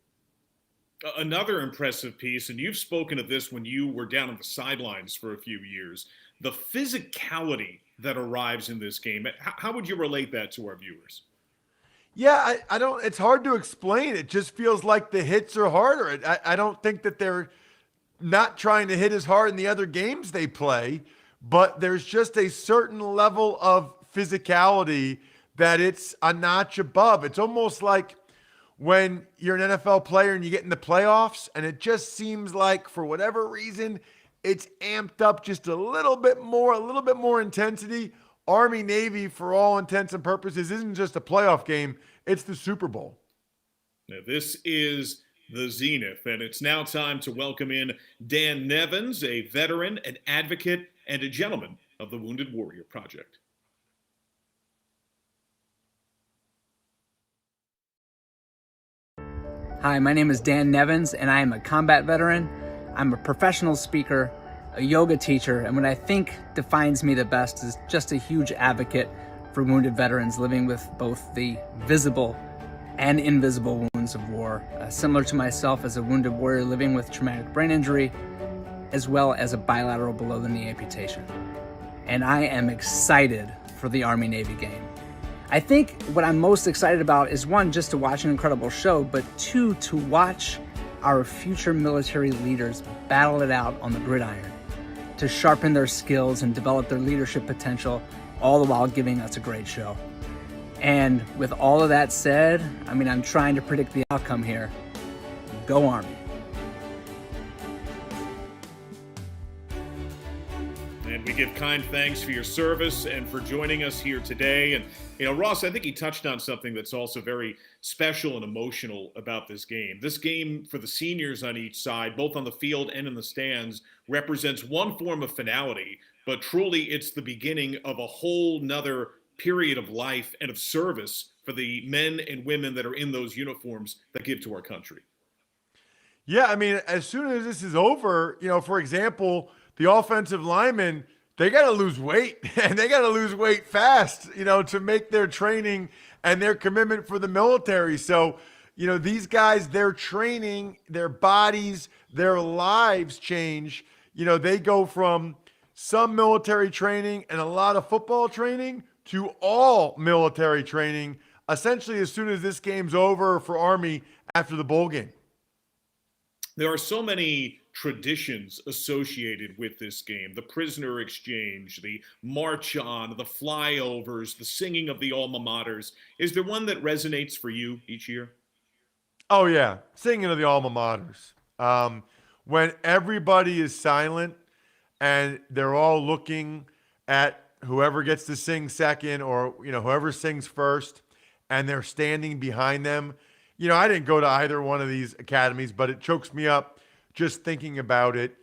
[SPEAKER 13] Another impressive piece, and you've spoken of this when you were down on the sidelines for a few years, the physicality that arrives in this game. How would you relate that to our viewers?
[SPEAKER 14] Yeah, I don't, it's hard to explain. It just feels like the hits are harder. I don't think that they're not trying to hit as hard in the other games they play, but there's just a certain level of physicality that it's a notch above. It's almost like when you're an NFL player and you get in the playoffs and it just seems like for whatever reason, it's amped up just a little bit more intensity. Army-Navy, for all intents and purposes, isn't just a playoff game, it's the Super Bowl.
[SPEAKER 13] Now, this is the zenith, and it's now time to welcome in Dan Nevins, a veteran, an advocate, and a gentleman of the Wounded Warrior Project.
[SPEAKER 8] Hi, my name is Dan Nevins, and I am a combat veteran. I'm a professional speaker, a yoga teacher, and what I think defines me the best is just a huge advocate for wounded veterans living with both the visible and invisible wounds of war. Similar to myself as a wounded warrior living with traumatic brain injury, as well as a bilateral below-the-knee amputation. And I am excited for the Army-Navy game. I think what I'm most excited about is, one, just to watch an incredible show, but two, to watch our future military leaders battle it out on the gridiron, to sharpen their skills and develop their leadership potential, all the while giving us a great show. And with all of that said, I mean, I'm trying to predict the outcome here. Go Army.
[SPEAKER 13] And we give kind thanks for your service and for joining us here today. And, you know, Ross, I think he touched on something that's also very special and emotional about this game. This game for the seniors on each side, both on the field and in the stands, represents one form of finality, but truly it's the beginning of a whole nother period of life and of service for the men and women that are in those uniforms that give to our country.
[SPEAKER 14] Yeah, I mean, as soon as this is over, you know, for example, the offensive linemen, they got to lose weight, and they got to lose weight fast, you know, to make their training and their commitment for the military. So, you know, these guys, their training, their bodies, their lives change. You know, they go from some military training and a lot of football training to all military training, essentially as soon as this game's over for Army after the bowl game.
[SPEAKER 13] There are so many traditions associated with this game. The prisoner exchange, the march on, the flyovers, the singing of the alma maters. Is there one that resonates for you each year?
[SPEAKER 14] Oh, yeah. Singing of the alma maters. When everybody is silent and they're all looking at whoever gets to sing second or, whoever sings first, and they're standing behind them. I didn't go to either one of these academies, but it chokes me up just thinking about it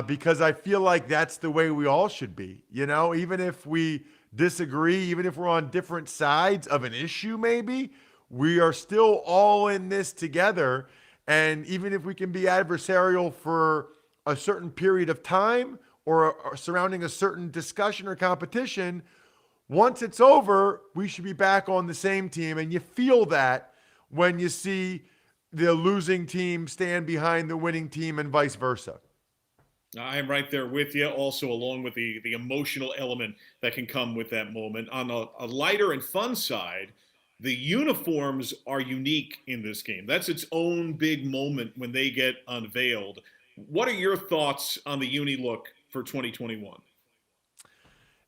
[SPEAKER 14] because I feel like that's the way we all should be. Even if we disagree, even if we're on different sides of an issue, maybe, we are still all in this together. And even if we can be adversarial for a certain period of time or surrounding a certain discussion or competition, once it's over, we should be back on the same team. And you feel that when you see the losing team stand behind the winning team and vice versa.
[SPEAKER 13] I'm right there with you, also along with the emotional element that can come with that moment. On a lighter and fun side, the uniforms are unique in this game. That's its own big moment when they get unveiled. What are your thoughts on the uni look for 2021?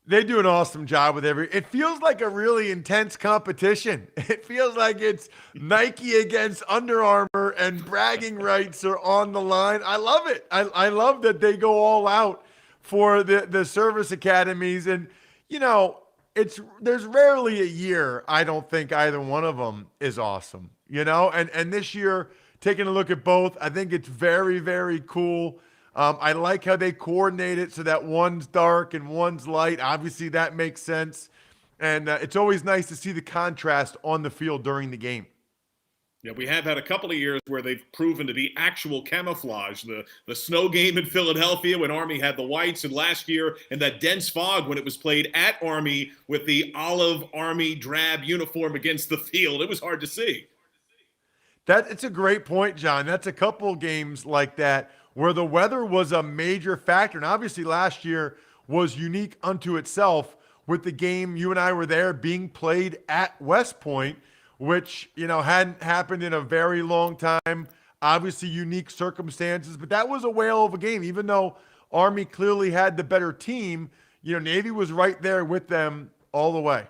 [SPEAKER 14] They do an awesome job with it feels like a really intense competition. It feels like it's Nike against Under Armour and bragging rights are on the line. I love it. I love that they go all out for the service academies. And, there's rarely a year I don't think either one of them is awesome, and this year, taking a look at both, I think it's very, very cool. I like how they coordinate it so that one's dark and one's light. Obviously, that makes sense. And it's always nice to see the contrast on the field during the game.
[SPEAKER 13] Yeah, we have had a couple of years where they've proven to be actual camouflage. The snow game in Philadelphia when Army had the whites, and last year in that dense fog when it was played at Army with the olive Army drab uniform against the field. It was hard to see.
[SPEAKER 14] It's a great point, John. That's a couple games like that where the weather was a major factor. And obviously last year was unique unto itself with the game you and I were there being played at West Point, which, hadn't happened in a very long time. Obviously unique circumstances, but that was a whale of a game. Even though Army clearly had the better team, Navy was right there with them all the way.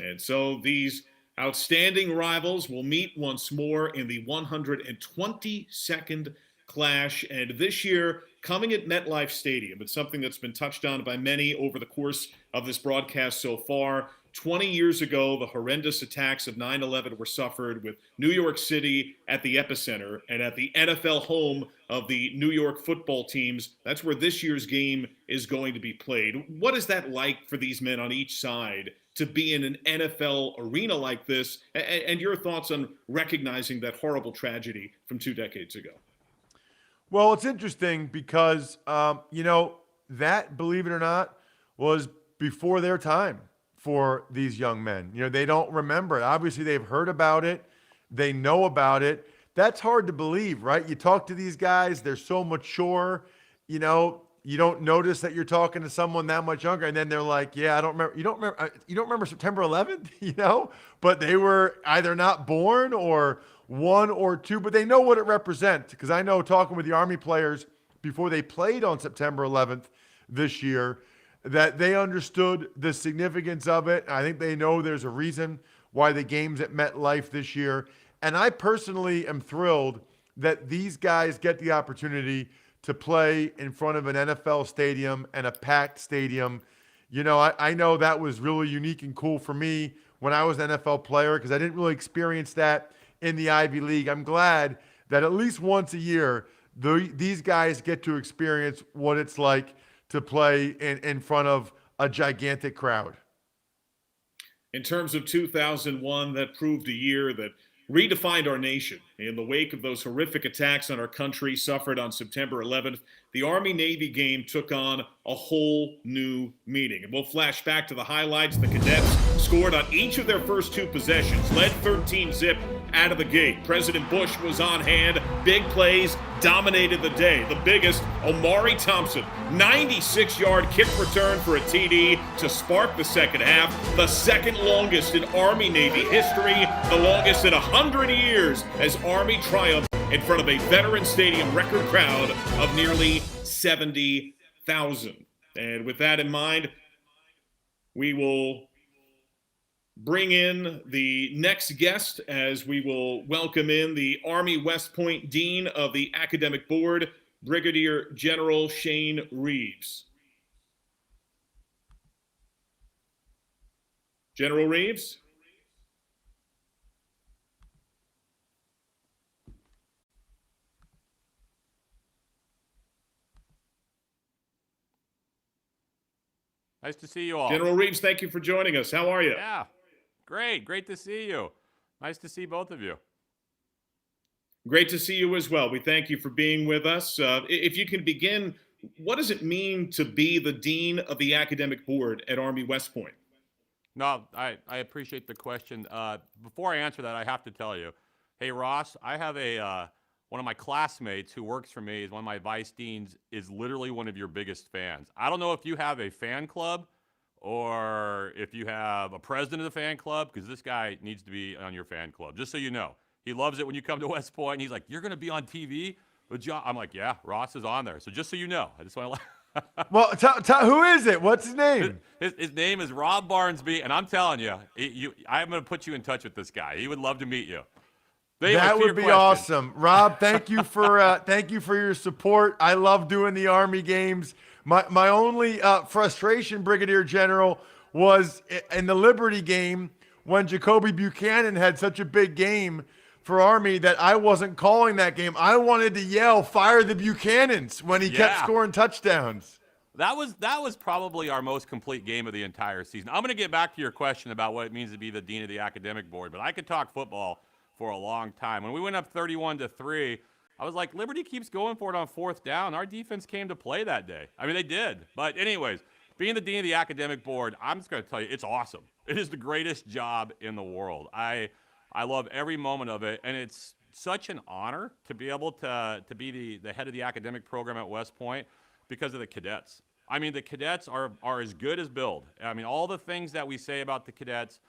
[SPEAKER 13] And so these outstanding rivals will meet once more in the 122nd clash, and this year coming at MetLife Stadium. It's something that's been touched on by many over the course of this broadcast so far. 20 years ago, the horrendous attacks of 9/11 were suffered with New York City at the epicenter and at the NFL home of the New York football teams. That's where this year's game is going to be played. What is that like for these men on each side to be in an NFL arena like this? And your thoughts on recognizing that horrible tragedy from 2 decades ago?
[SPEAKER 14] Well, it's interesting because, that, believe it or not, was before their time for these young men. They don't remember it. Obviously, they've heard about it. They know about it. That's hard to believe, right? You talk to these guys, they're so mature, you don't notice that you're talking to someone that much younger. And then they're like, yeah, I don't remember. You don't remember September 11th, but they were either not born or 1 or 2, but they know what it represents. Because I know talking with the Army players before they played on September 11th this year, that they understood the significance of it. I think they know there's a reason why the game's at MetLife this year. And I personally am thrilled that these guys get the opportunity to play in front of an NFL stadium and a packed stadium. I know that was really unique and cool for me when I was an NFL player because I didn't really experience that in the Ivy League. I'm glad that at least once a year, these guys get to experience what it's like to play in front of a gigantic crowd.
[SPEAKER 13] In terms of 2001, that proved a year that redefined our nation. In the wake of those horrific attacks on our country suffered on September 11th, the Army-Navy game took on a whole new meaning. And we'll flash back to the highlights. The cadets scored on each of their first 2 possessions, led 13-zip out of the gate. President Bush was on hand. Big plays dominated the day. The biggest, Omari Thompson, 96-yard kick return for a TD to spark the second half. The second longest in Army-Navy history, the longest in 100 years as Army triumphed in front of a Veterans Stadium record crowd of nearly 70,000. And with that in mind, we will bring in the next guest as we will welcome in the Army West Point Dean of the Academic Board, Brigadier General Shane Reeves. General Reeves?
[SPEAKER 4] Nice to see you all.
[SPEAKER 13] General Reeves, thank you for joining us. How are you?
[SPEAKER 4] Yeah, great. Great to see you. Nice to see both of you.
[SPEAKER 13] Great to see you as well. We thank you for being with us. If you can begin, what does it mean to be the Dean of the Academic Board at Army West Point?
[SPEAKER 4] No, I appreciate the question. Before I answer that, I have to tell you, hey, Ross, I have one of my classmates who works for me, is one of my vice deans, is literally one of your biggest fans. I don't know if you have a fan club or if you have a president of the fan club, because this guy needs to be on your fan club, just so you know. He loves it when you come to West Point, and he's like, you're going to be on TV with John? I'm like, yeah, Ross is on there. So just so you know, I just want to
[SPEAKER 14] Well, who is it? What's his name?
[SPEAKER 4] His name is Rob Barnsby, and I'm telling you, I'm going to put you in touch with this guy. He would love to meet you.
[SPEAKER 14] That would be awesome. Rob, thank you for your support. I love doing the Army games. My only frustration, Brigadier General, was in the Liberty game when Jacoby Buchanan had such a big game for Army that I wasn't calling that game. I wanted to yell, "Fire the Buchanans," when he kept scoring touchdowns.
[SPEAKER 4] That was probably our most complete game of the entire season. I'm going to get back to your question about what it means to be the Dean of the Academic Board, but I could talk football for a long time. When we went up 31-3, I was like, Liberty keeps going for it on fourth down. Our defense came to play that day. I mean, they did. But anyways, being the Dean of the Academic Board, I'm just going to tell you, it's awesome. It is the greatest job in the world. I love every moment of it, and it's such an honor to be able to be the head of the academic program at West Point because of the cadets. I mean, the cadets are as good as billed. I mean, all the things that we say about the cadets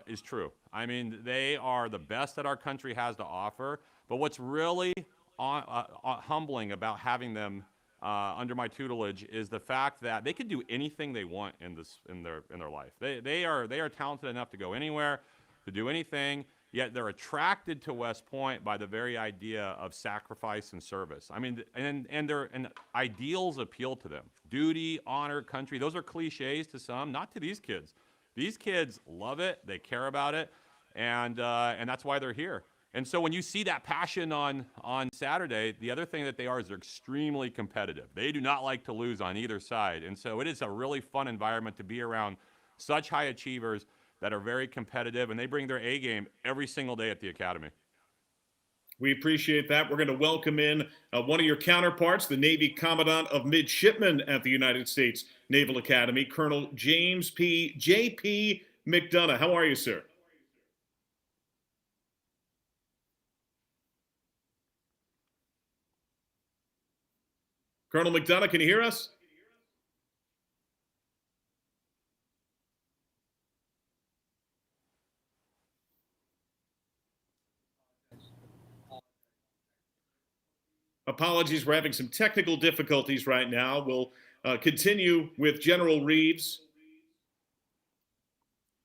[SPEAKER 4] is true. I mean, they are the best that our country has to offer. But what's really humbling about having them under my tutelage is the fact that they can do anything they want in their life. They are talented enough to go anywhere, to do anything. Yet they're attracted to West Point by the very idea of sacrifice and service. I mean, and ideals appeal to them. Duty, honor, country. Those are cliches to some, not to these kids. These kids love it. They care about it, and that's why they're here. And so when you see that passion on Saturday, the other thing that they are is they're extremely competitive. They do not like to lose on either side. And so it is a really fun environment to be around such high achievers that are very competitive, and they bring their A game every single day at the academy.
[SPEAKER 13] We appreciate that. We're going to welcome in one of your counterparts, the Navy Commandant of Midshipmen at the United States Naval Academy, Colonel James P. J.P. McDonough. How are you, sir? Colonel McDonough, can you hear us? Apologies, we're having some technical difficulties right now. We'll continue with General Reeves.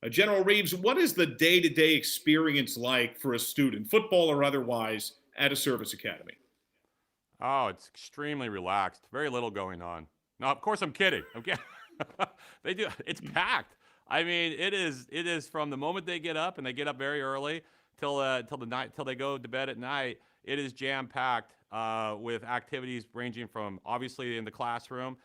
[SPEAKER 13] General Reeves, what is the day-to-day experience like for a student, football or otherwise, at a service academy?
[SPEAKER 4] Oh, it's extremely relaxed. Very little going on. No, of course I'm kidding. Okay, they do. It's packed. I mean, it is from the moment they get up, and they get up very early till they go to bed at night. It is jam-packed with activities ranging from obviously in the classroom.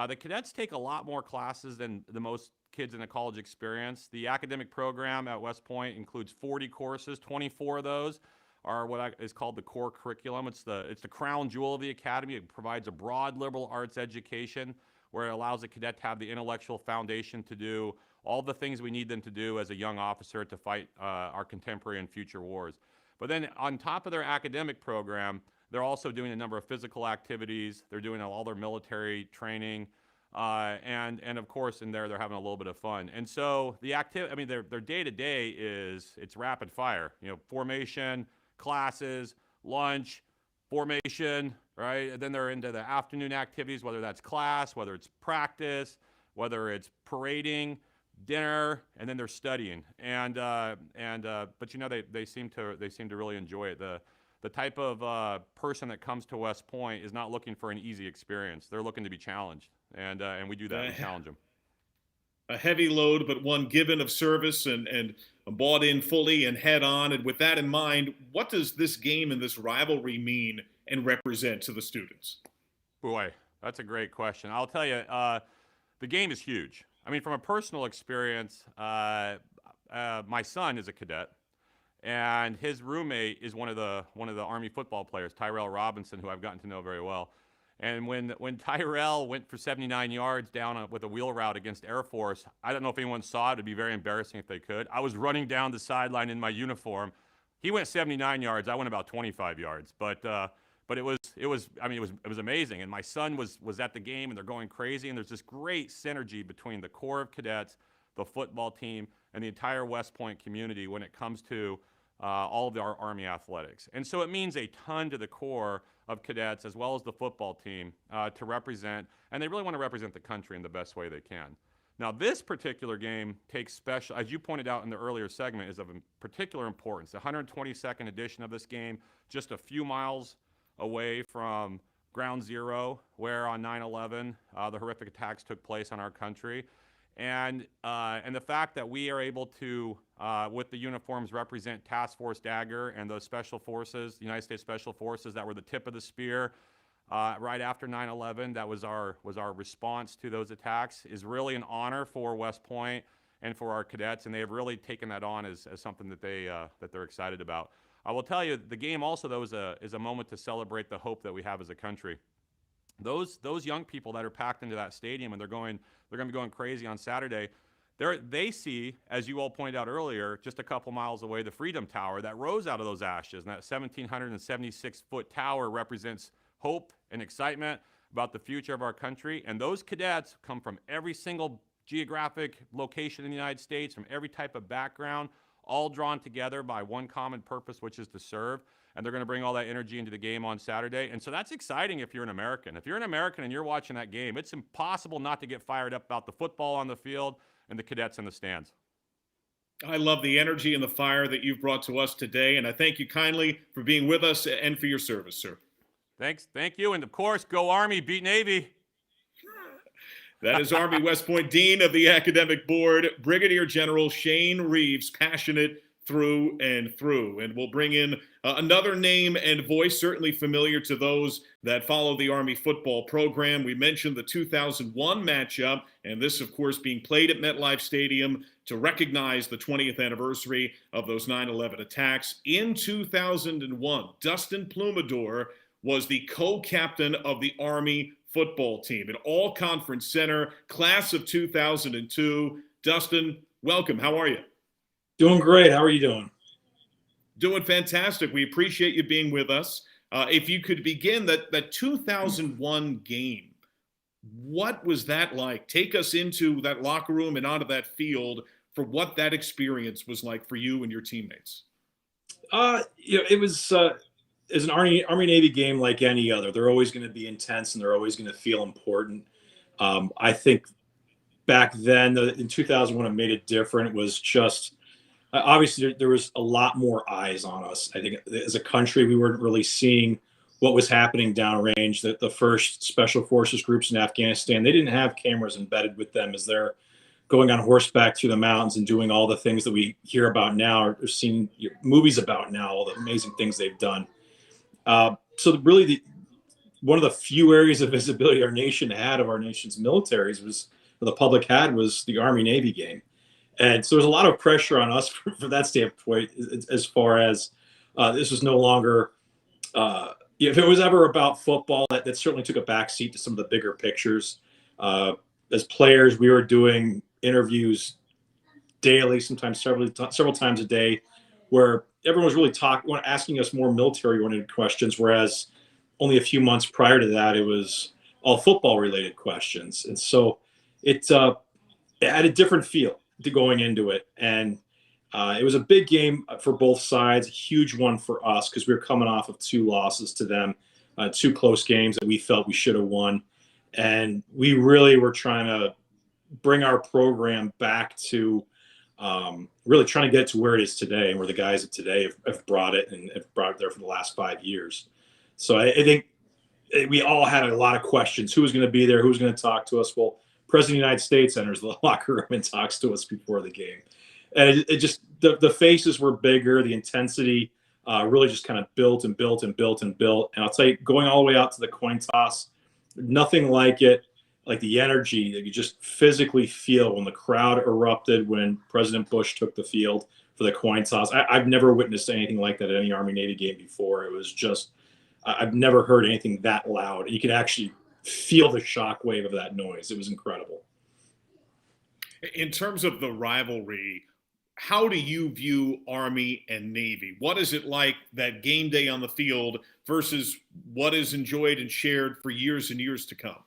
[SPEAKER 4] The cadets take a lot more classes than the most kids in a college experience. The academic program at West Point includes 40 courses. 24 of those are what is called the core curriculum. It's the crown jewel of the academy. It provides a broad liberal arts education where it allows a cadet to have the intellectual foundation to do all the things we need them to do as a young officer to fight our contemporary and future wars. But then on top of their academic program, they're also doing a number of physical activities. They're doing all their military training. And of course, in there, they're having a little bit of fun. And so the activity, I mean, their day-to-day it's rapid fire. You know, formation, classes, lunch, formation, right? And then they're into the afternoon activities, whether that's class, whether it's practice, whether it's parading, dinner, and then they're studying. But you know, they seem to really enjoy it. The type of person that comes to West Point is not looking for an easy experience. They're looking to be challenged, and we do that. We challenge them.
[SPEAKER 13] A heavy load, but one given of service and bought in fully and head on. And with that in mind, what does this game and this rivalry mean and represent to the students?
[SPEAKER 4] Boy, that's a great question. I'll tell you, the game is huge. I mean, from a personal experience, my son is a cadet, and his roommate is one of the Army football players, Tyrell Robinson, who I've gotten to know very well. And when Tyrell went for 79 yards down with a wheel route against Air Force, I don't know if anyone saw it. It'd be very embarrassing if they could. I was running down the sideline in my uniform. He went 79 yards. I went about 25 yards. But it was amazing. And my son was at the game, and they're going crazy. And there's this great synergy between the Corps of Cadets, the football team, and the entire West Point community when it comes to all of our Army athletics. And so it means a ton to the Corps of Cadets as well as the football team to represent, and they really want to represent the country in the best way they can. Now, this particular game takes special, as you pointed out in the earlier segment, is of particular importance. The 122nd edition of this game, just a few miles away from Ground Zero, where on 9/11 the horrific attacks took place on our country. And the fact that we are able to, with the uniforms, represent Task Force Dagger and those special forces, the United States Special Forces that were the tip of the spear right after 9/11, that was our response to those attacks, is really an honor for West Point and for our cadets, and they have really taken that on as something that they're excited about. I will tell you, the game also, though, is a moment to celebrate the hope that we have as a country. Those young people that are packed into that stadium, and they're going to be going crazy on Saturday. They see, as you all pointed out earlier, just a couple miles away, the Freedom Tower that rose out of those ashes. And that 1,776-foot tower represents hope and excitement about the future of our country. And those cadets come from every single geographic location in the United States, from every type of background, all drawn together by one common purpose, which is to serve. And they're going to bring all that energy into the game on Saturday. And so that's exciting if you're an American. If you're an American and you're watching that game, it's impossible not to get fired up about the football on the field and the cadets in the stands.
[SPEAKER 13] I love the energy and the fire that you've brought to us today, and I thank you kindly for being with us and for your service, sir.
[SPEAKER 4] Thanks. Thank you. And, of course, go Army, beat Navy.
[SPEAKER 13] That is Army West Point Dean of the Academic Board, Brigadier General Shane Reeves, passionate through and through. And we'll bring in another name and voice, certainly familiar to those that follow the Army football program. We mentioned the 2001 matchup, and this, of course, being played at MetLife Stadium to recognize the 20th anniversary of those 9/11 attacks. In 2001, Dustin Plumador was the co-captain of the Army football team, an all-conference center, class of 2002. Dustin, welcome. How are you?
[SPEAKER 3] Doing great. How are you doing?
[SPEAKER 13] Doing fantastic. We appreciate you being with us. If you could begin that 2001 game, what was that like? Take us into that locker room and onto that field for what that experience was like for you and your teammates.
[SPEAKER 3] It was an Army-Navy game like any other. They're always going to be intense and they're always going to feel important. I think back then, in 2001, it made it different. It was just obviously there was a lot more eyes on us. I think as a country, we weren't really seeing what was happening downrange. The first special forces groups in Afghanistan, they didn't have cameras embedded with them as they're going on horseback through the mountains and doing all the things that we hear about now or seeing movies about now, all the amazing things they've done. So really one of the few areas of visibility our nation had of our nation's militaries was, the public had, was the Army-Navy game. And so there's a lot of pressure on us for that standpoint, as far as this was no longer, if it was ever about football, that certainly took a backseat to some of the bigger pictures. As players, we were doing interviews daily, sometimes several times a day, where everyone was really asking us more military-oriented questions, whereas only a few months prior to that, it was all football-related questions. And so it had a different feel to going into it. And it was a big game for both sides, a huge one for us because we were coming off of 2 losses to them, 2 close games that we felt we should have won. And we really were trying to bring our program back to really trying to get it to where it is today, and where the guys of today have brought it, and have brought it there for the last 5 years. So I think we all had a lot of questions. Who was going to be there? Who was going to talk to us? Well, President of the United States enters the locker room and talks to us before the game. And it just, the faces were bigger. The intensity really just kind of built and built and built and built. And I'll tell you, going all the way out to the coin toss, nothing like it, like the energy that you just physically feel when the crowd erupted when President Bush took the field for the coin toss. I've never witnessed anything like that at any Army-Navy game before. It was just, I've never heard anything that loud. You could actually feel the shockwave of that noise. It was incredible.
[SPEAKER 13] In terms of the rivalry, how do you view Army and Navy? What is it like, that game day on the field, versus what is enjoyed and shared for years and years to come?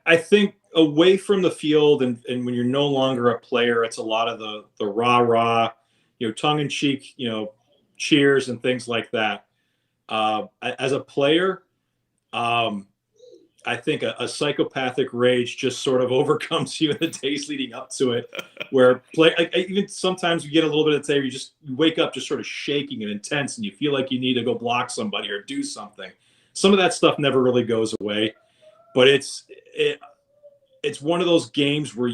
[SPEAKER 3] I think away from the field, and when you're no longer a player, it's a lot of the rah-rah, tongue-in-cheek, cheers and things like that. As a player, I think a psychopathic rage just sort of overcomes you in the days leading up to it, where even sometimes you get a little bit of day, you wake up just sort of shaking and intense, and you feel like you need to go block somebody or do something. Some of that stuff never really goes away, but it's one of those games where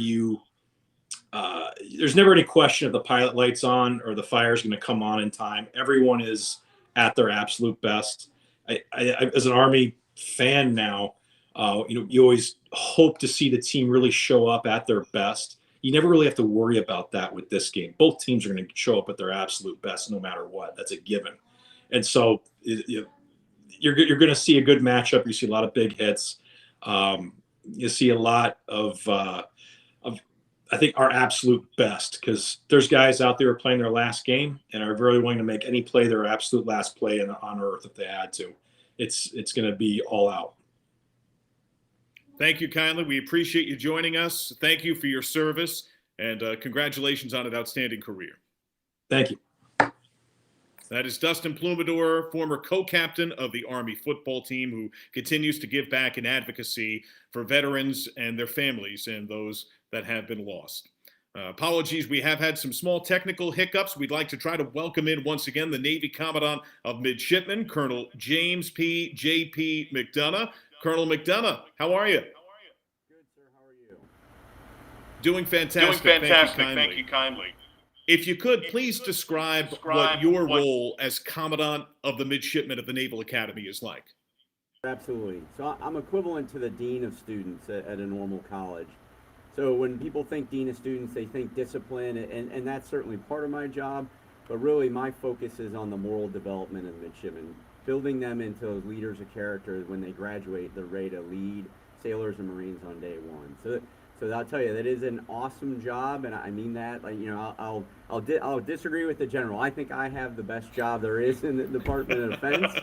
[SPEAKER 3] there's never any question if the pilot light's on or the fire is going to come on in time. Everyone is at their absolute best. I as an Army fan now, you always hope to see the team really show up at their best. You never really have to worry about that with this game. Both teams are going to show up at their absolute best no matter what. That's a given. And so you're going to see a good matchup. You see a lot of big hits. You see a lot of I think, our absolute best, because there's guys out there who are playing their last game and are very willing to make any play their absolute last play on earth if they had to. It's going to be all out.
[SPEAKER 13] Thank you kindly. We appreciate you joining us. Thank you for your service, and congratulations on an outstanding career.
[SPEAKER 3] Thank you.
[SPEAKER 13] That is Dustin Plumador, former co-captain of the Army football team, who continues to give back in advocacy for veterans and their families and those that have been lost. Apologies, we have had some small technical hiccups. We'd like to try to welcome in once again the Navy Commandant of Midshipmen, Colonel James P. J.P. McDonough. Colonel McDonough, how are you?
[SPEAKER 9] Good, sir. How are you?
[SPEAKER 13] Doing fantastic. Thank you kindly. If you could, please describe what your role as Commandant of the Midshipmen of the Naval Academy is like.
[SPEAKER 9] Absolutely. So I'm equivalent to the Dean of Students at a normal college. So when people think Dean of Students, they think discipline, and that's certainly part of my job, but really my focus is on the moral development of the midshipmen, building them into leaders of character. When they graduate, they're ready to lead sailors and Marines on day one. So I'll tell you, that is an awesome job, and I mean that. I'll disagree with the general. I think I have the best job there is in the Department of Defense.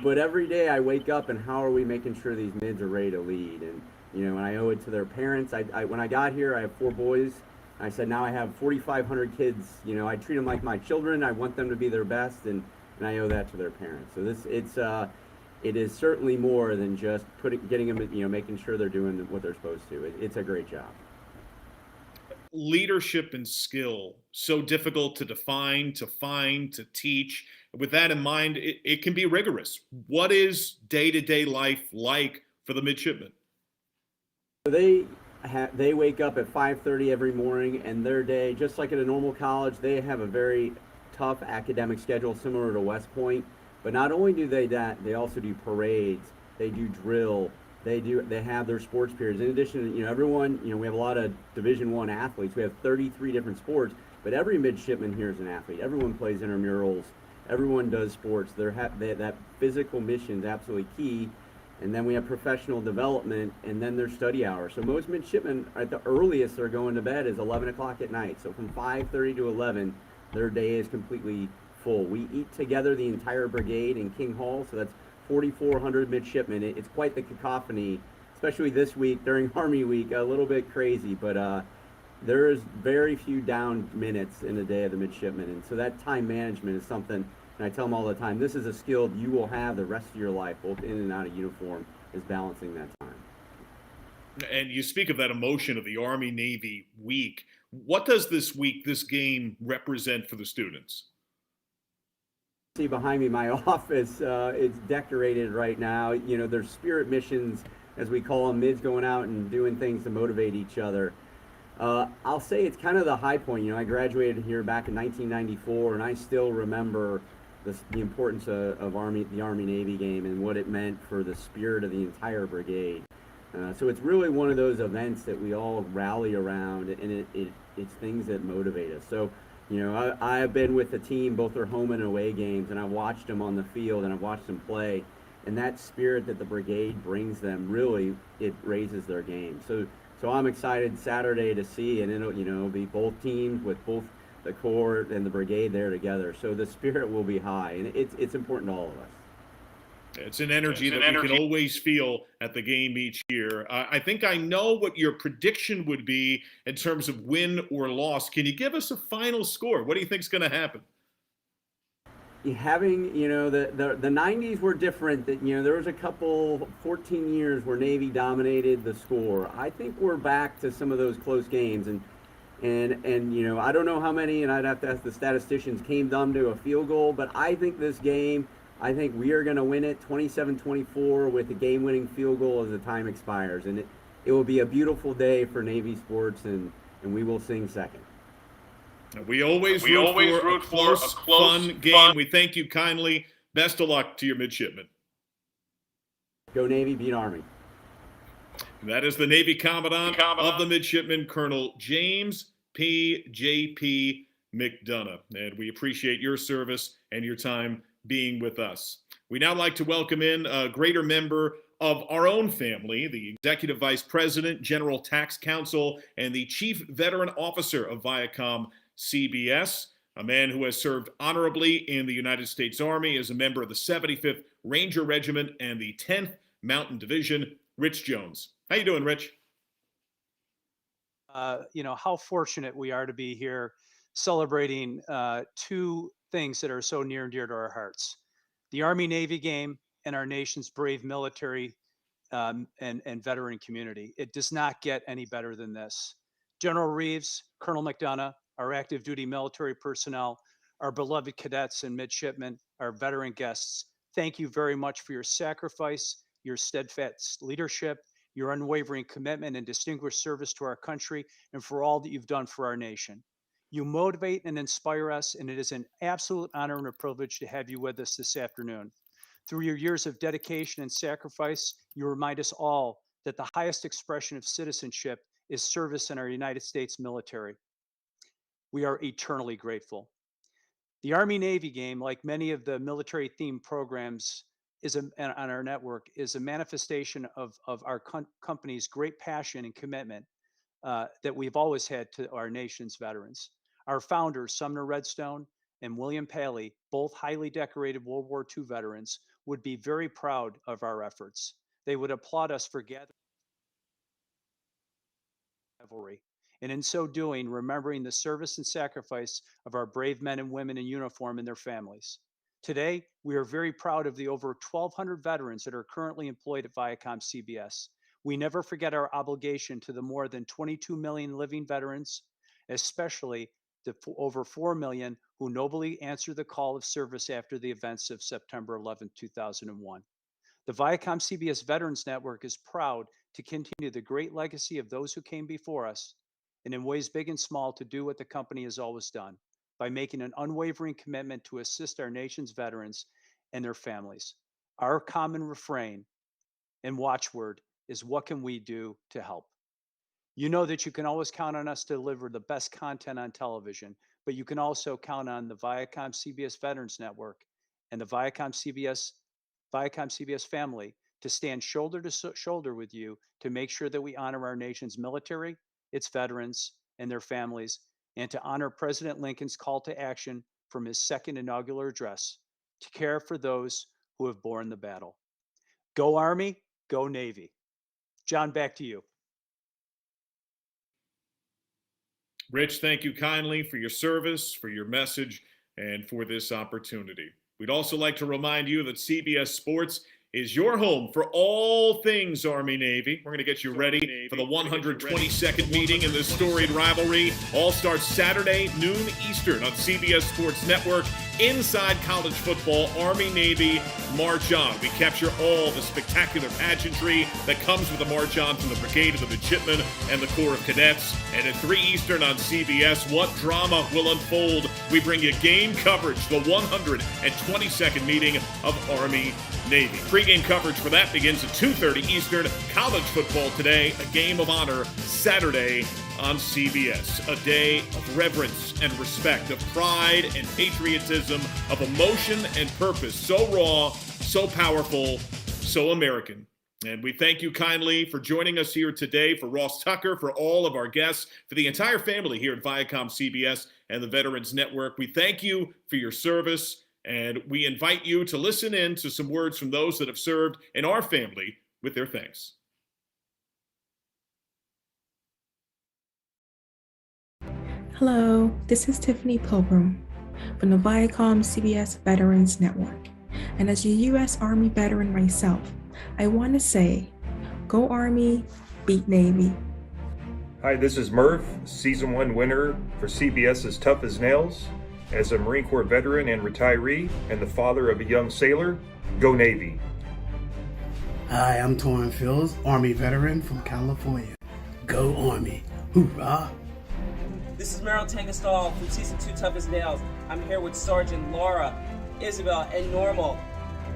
[SPEAKER 9] But every day I wake up, and how are we making sure these mids are ready to lead? And and I owe it to their parents. When I got here, I have 4 boys. I said, now I have 4,500 kids. I treat them like my children. I want them to be their best, and I owe that to their parents. So it is certainly more than just getting them, making sure they're doing what they're supposed to. It's a great job.
[SPEAKER 13] Leadership and skill, so difficult to define, to find, to teach. With that in mind, it can be rigorous. What is day-to-day life like for the midshipmen?
[SPEAKER 9] They wake up at 5:30 every morning, and their day, just like at a normal college, they have a very tough academic schedule similar to West Point. But not only do they that, they also do parades, they do drill, they have their sports periods. In addition, everyone, we have a lot of Division I athletes. We have 33 different sports, but every midshipman here is an athlete. Everyone plays intramurals, everyone does sports. That physical mission is absolutely key. And then we have professional development, and then their study hours. So most midshipmen, at the earliest they're going to bed is 11 o'clock at night. So from 5:30 to 11, their day is completely full. We eat together, the entire brigade, in King Hall, so that's 4,400 midshipmen. It's quite the cacophony, especially this week during Army Week, a little bit crazy, but there's very few down minutes in the day of the midshipmen. And so that time management is something, and I tell them all the time, this is a skill you will have the rest of your life, both in and out of uniform, is balancing that time.
[SPEAKER 13] And you speak of that emotion of the Army-Navy week. What does this week, this game, represent for the students?
[SPEAKER 9] See behind me, my office, it's decorated right now. You know, there's spirit missions, as we call them, mids going out and doing things to motivate each other. I'll say it's kind of the high point. You know, I graduated here back in 1994, and I still remember the importance of the Army-Navy game and what it meant for the spirit of the entire brigade. So it's really one of those events that we all rally around, and it's things that motivate us. So, you know, I've been with the team, both their home and away games, and I've watched them on the field and I've watched them play. And that spirit that the brigade brings them, really, it raises their game. So I'm excited Saturday to see, and it'll be both teams with both the Corps and the brigade there together. So the spirit will be high, and it's important to all of us.
[SPEAKER 13] It's an energy we can always feel at the game each year. I think I know what your prediction would be in terms of win or loss. Can you give us a final score? What do you think is going to happen?
[SPEAKER 9] Having, you know, the 90s were different. That, you know, there was a couple 14 years where Navy dominated the score. I think we're back to some of those close games, and you know, I don't know how many, and I'd have to ask the statisticians, came down to a field goal, but I think this game, I think we are going to win it 27-24 with a game-winning field goal as the time expires, and it will be a beautiful day for Navy sports, and we will sing second.
[SPEAKER 13] We always root for a close, fun game. We thank you kindly. Best of luck to your midshipmen.
[SPEAKER 9] Go Navy, beat Army.
[SPEAKER 13] And that is the Navy Commandant of the Midshipmen, Colonel James P. J.P. McDonough. And we appreciate your service and your time being with us. We now like to welcome in a greater member of our own family, the Executive Vice President, General Tax Counsel, and the Chief Veteran Officer of ViacomCBS, a man who has served honorably in the United States Army as a member of the 75th Ranger Regiment and the 10th Mountain Division, Rich Jones. How you doing, Rich?
[SPEAKER 12] You know, how fortunate we are to be here celebrating two things that are so near and dear to our hearts: the Army-Navy game and our nation's brave military and veteran community. It does not get any better than this. General Reeves, Colonel McDonough, our active duty military personnel, our beloved cadets and midshipmen, our veteran guests, thank you very much for your sacrifice, your steadfast leadership, your unwavering commitment and distinguished service to our country, and for all that you've done for our nation. You motivate and inspire us, and it is an absolute honor and a privilege to have you with us this afternoon. Through your years of dedication and sacrifice, you remind us all that the highest expression of citizenship is service in our United States military. We are eternally grateful. The Army-Navy game, like many of the military-themed programs on our network, is a manifestation of our company's great passion and commitment that we've always had to our nation's veterans. Our founders, Sumner Redstone and William Paley, both highly decorated World War II veterans, would be very proud of our efforts. They would applaud us for gathering rivalry, and in so doing, remembering the service and sacrifice of our brave men and women in uniform and their families. Today, we are very proud of the over 1,200 veterans that are currently employed at ViacomCBS. We never forget our obligation to the more than 22 million living veterans, especially the over 4 million who nobly answered the call of service after the events of September 11, 2001. The ViacomCBS Veterans Network is proud to continue the great legacy of those who came before us, and in ways big and small to do what the company has always done, by making an unwavering commitment to assist our nation's veterans and their families. Our common refrain and watchword is, what can we do to help? You know that you can always count on us to deliver the best content on television, but you can also count on the ViacomCBS Veterans Network and the ViacomCBS family to stand shoulder to shoulder with you to make sure that we honor our nation's military, its veterans, and their families, and to honor President Lincoln's call to action from his second inaugural address, to care for those who have borne the battle. Go Army, go Navy. John, back to you.
[SPEAKER 13] Rich, thank you kindly for your service, for your message, and for this opportunity. We'd also like to remind you that CBS Sports is your home for all things Army-Navy. We're going to get you ready for the 122nd meeting in this storied rivalry. All starts Saturday, noon Eastern on CBS Sports Network. Inside college football, Army-Navy March On. We capture all the spectacular pageantry that comes with the March On from the Brigade of the Midshipmen and the Corps of Cadets. And at 3 Eastern on CBS, what drama will unfold? We bring you game coverage, the 122nd meeting of Army-Navy. Pre-game coverage for that begins at 2:30 Eastern. College football today, a game of honor Saturday on CBS. A day of reverence and respect, of pride and patriotism, of emotion and purpose. So raw, so powerful, so American. And we thank you kindly for joining us here today, for Ross Tucker, for all of our guests, for the entire family here at ViacomCBS and the Veterans Network. We thank you for your service, and we invite you to listen in to some words from those that have served in our family with their thanks.
[SPEAKER 10] Hello, this is Tiffany Pilgrim from the ViacomCBS Veterans Network. And as a U.S. Army veteran myself, I want to say, go Army, beat Navy.
[SPEAKER 22] Hi, this is Murph, Season 1 winner for CBS's Tough as Nails. As a Marine Corps veteran and retiree and the father of a young sailor, go Navy.
[SPEAKER 23] Hi, I'm Torrin Fields, Army veteran from California. Go Army, hoorah!
[SPEAKER 24] This is Meryl Tangerstall from Season 2 Tough as Nails. I'm here with Sergeant Laura, Isabel, and Normal.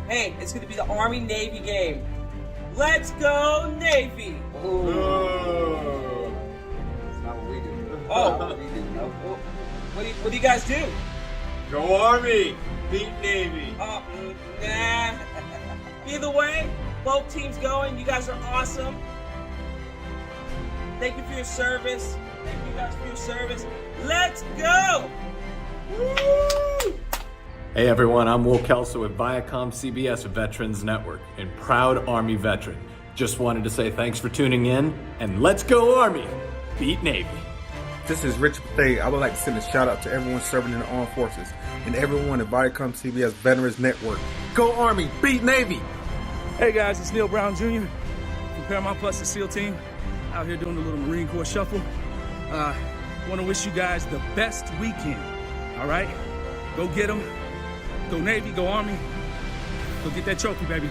[SPEAKER 24] Hey, it's going to be the Army-Navy game. Let's go Navy!
[SPEAKER 25] Ooh. That's not what we do.
[SPEAKER 24] Oh. What do you guys do?
[SPEAKER 25] Go Army! Beat Navy!
[SPEAKER 24] Nah. Either way, both teams going. You guys are awesome. Thank you for your service. Thank you guys for your service. Let's go! Woo!
[SPEAKER 26] Hey everyone, I'm Will Kelso with ViacomCBS Veterans Network and proud Army veteran. Just wanted to say thanks for tuning in, and let's go Army! Beat Navy!
[SPEAKER 27] This is Richard Pathay. I would like to send a shout out to everyone serving in the armed forces and everyone at ViacomCBS Veterans Network. Go Army! Beat Navy!
[SPEAKER 28] Hey guys, it's Neil Brown Jr. from Paramount Plus, the SEAL team. Out here doing a little Marine Corps shuffle. Want to wish you guys the best weekend. All right? Go get them. Go Navy, go Army. Go get that trophy, baby.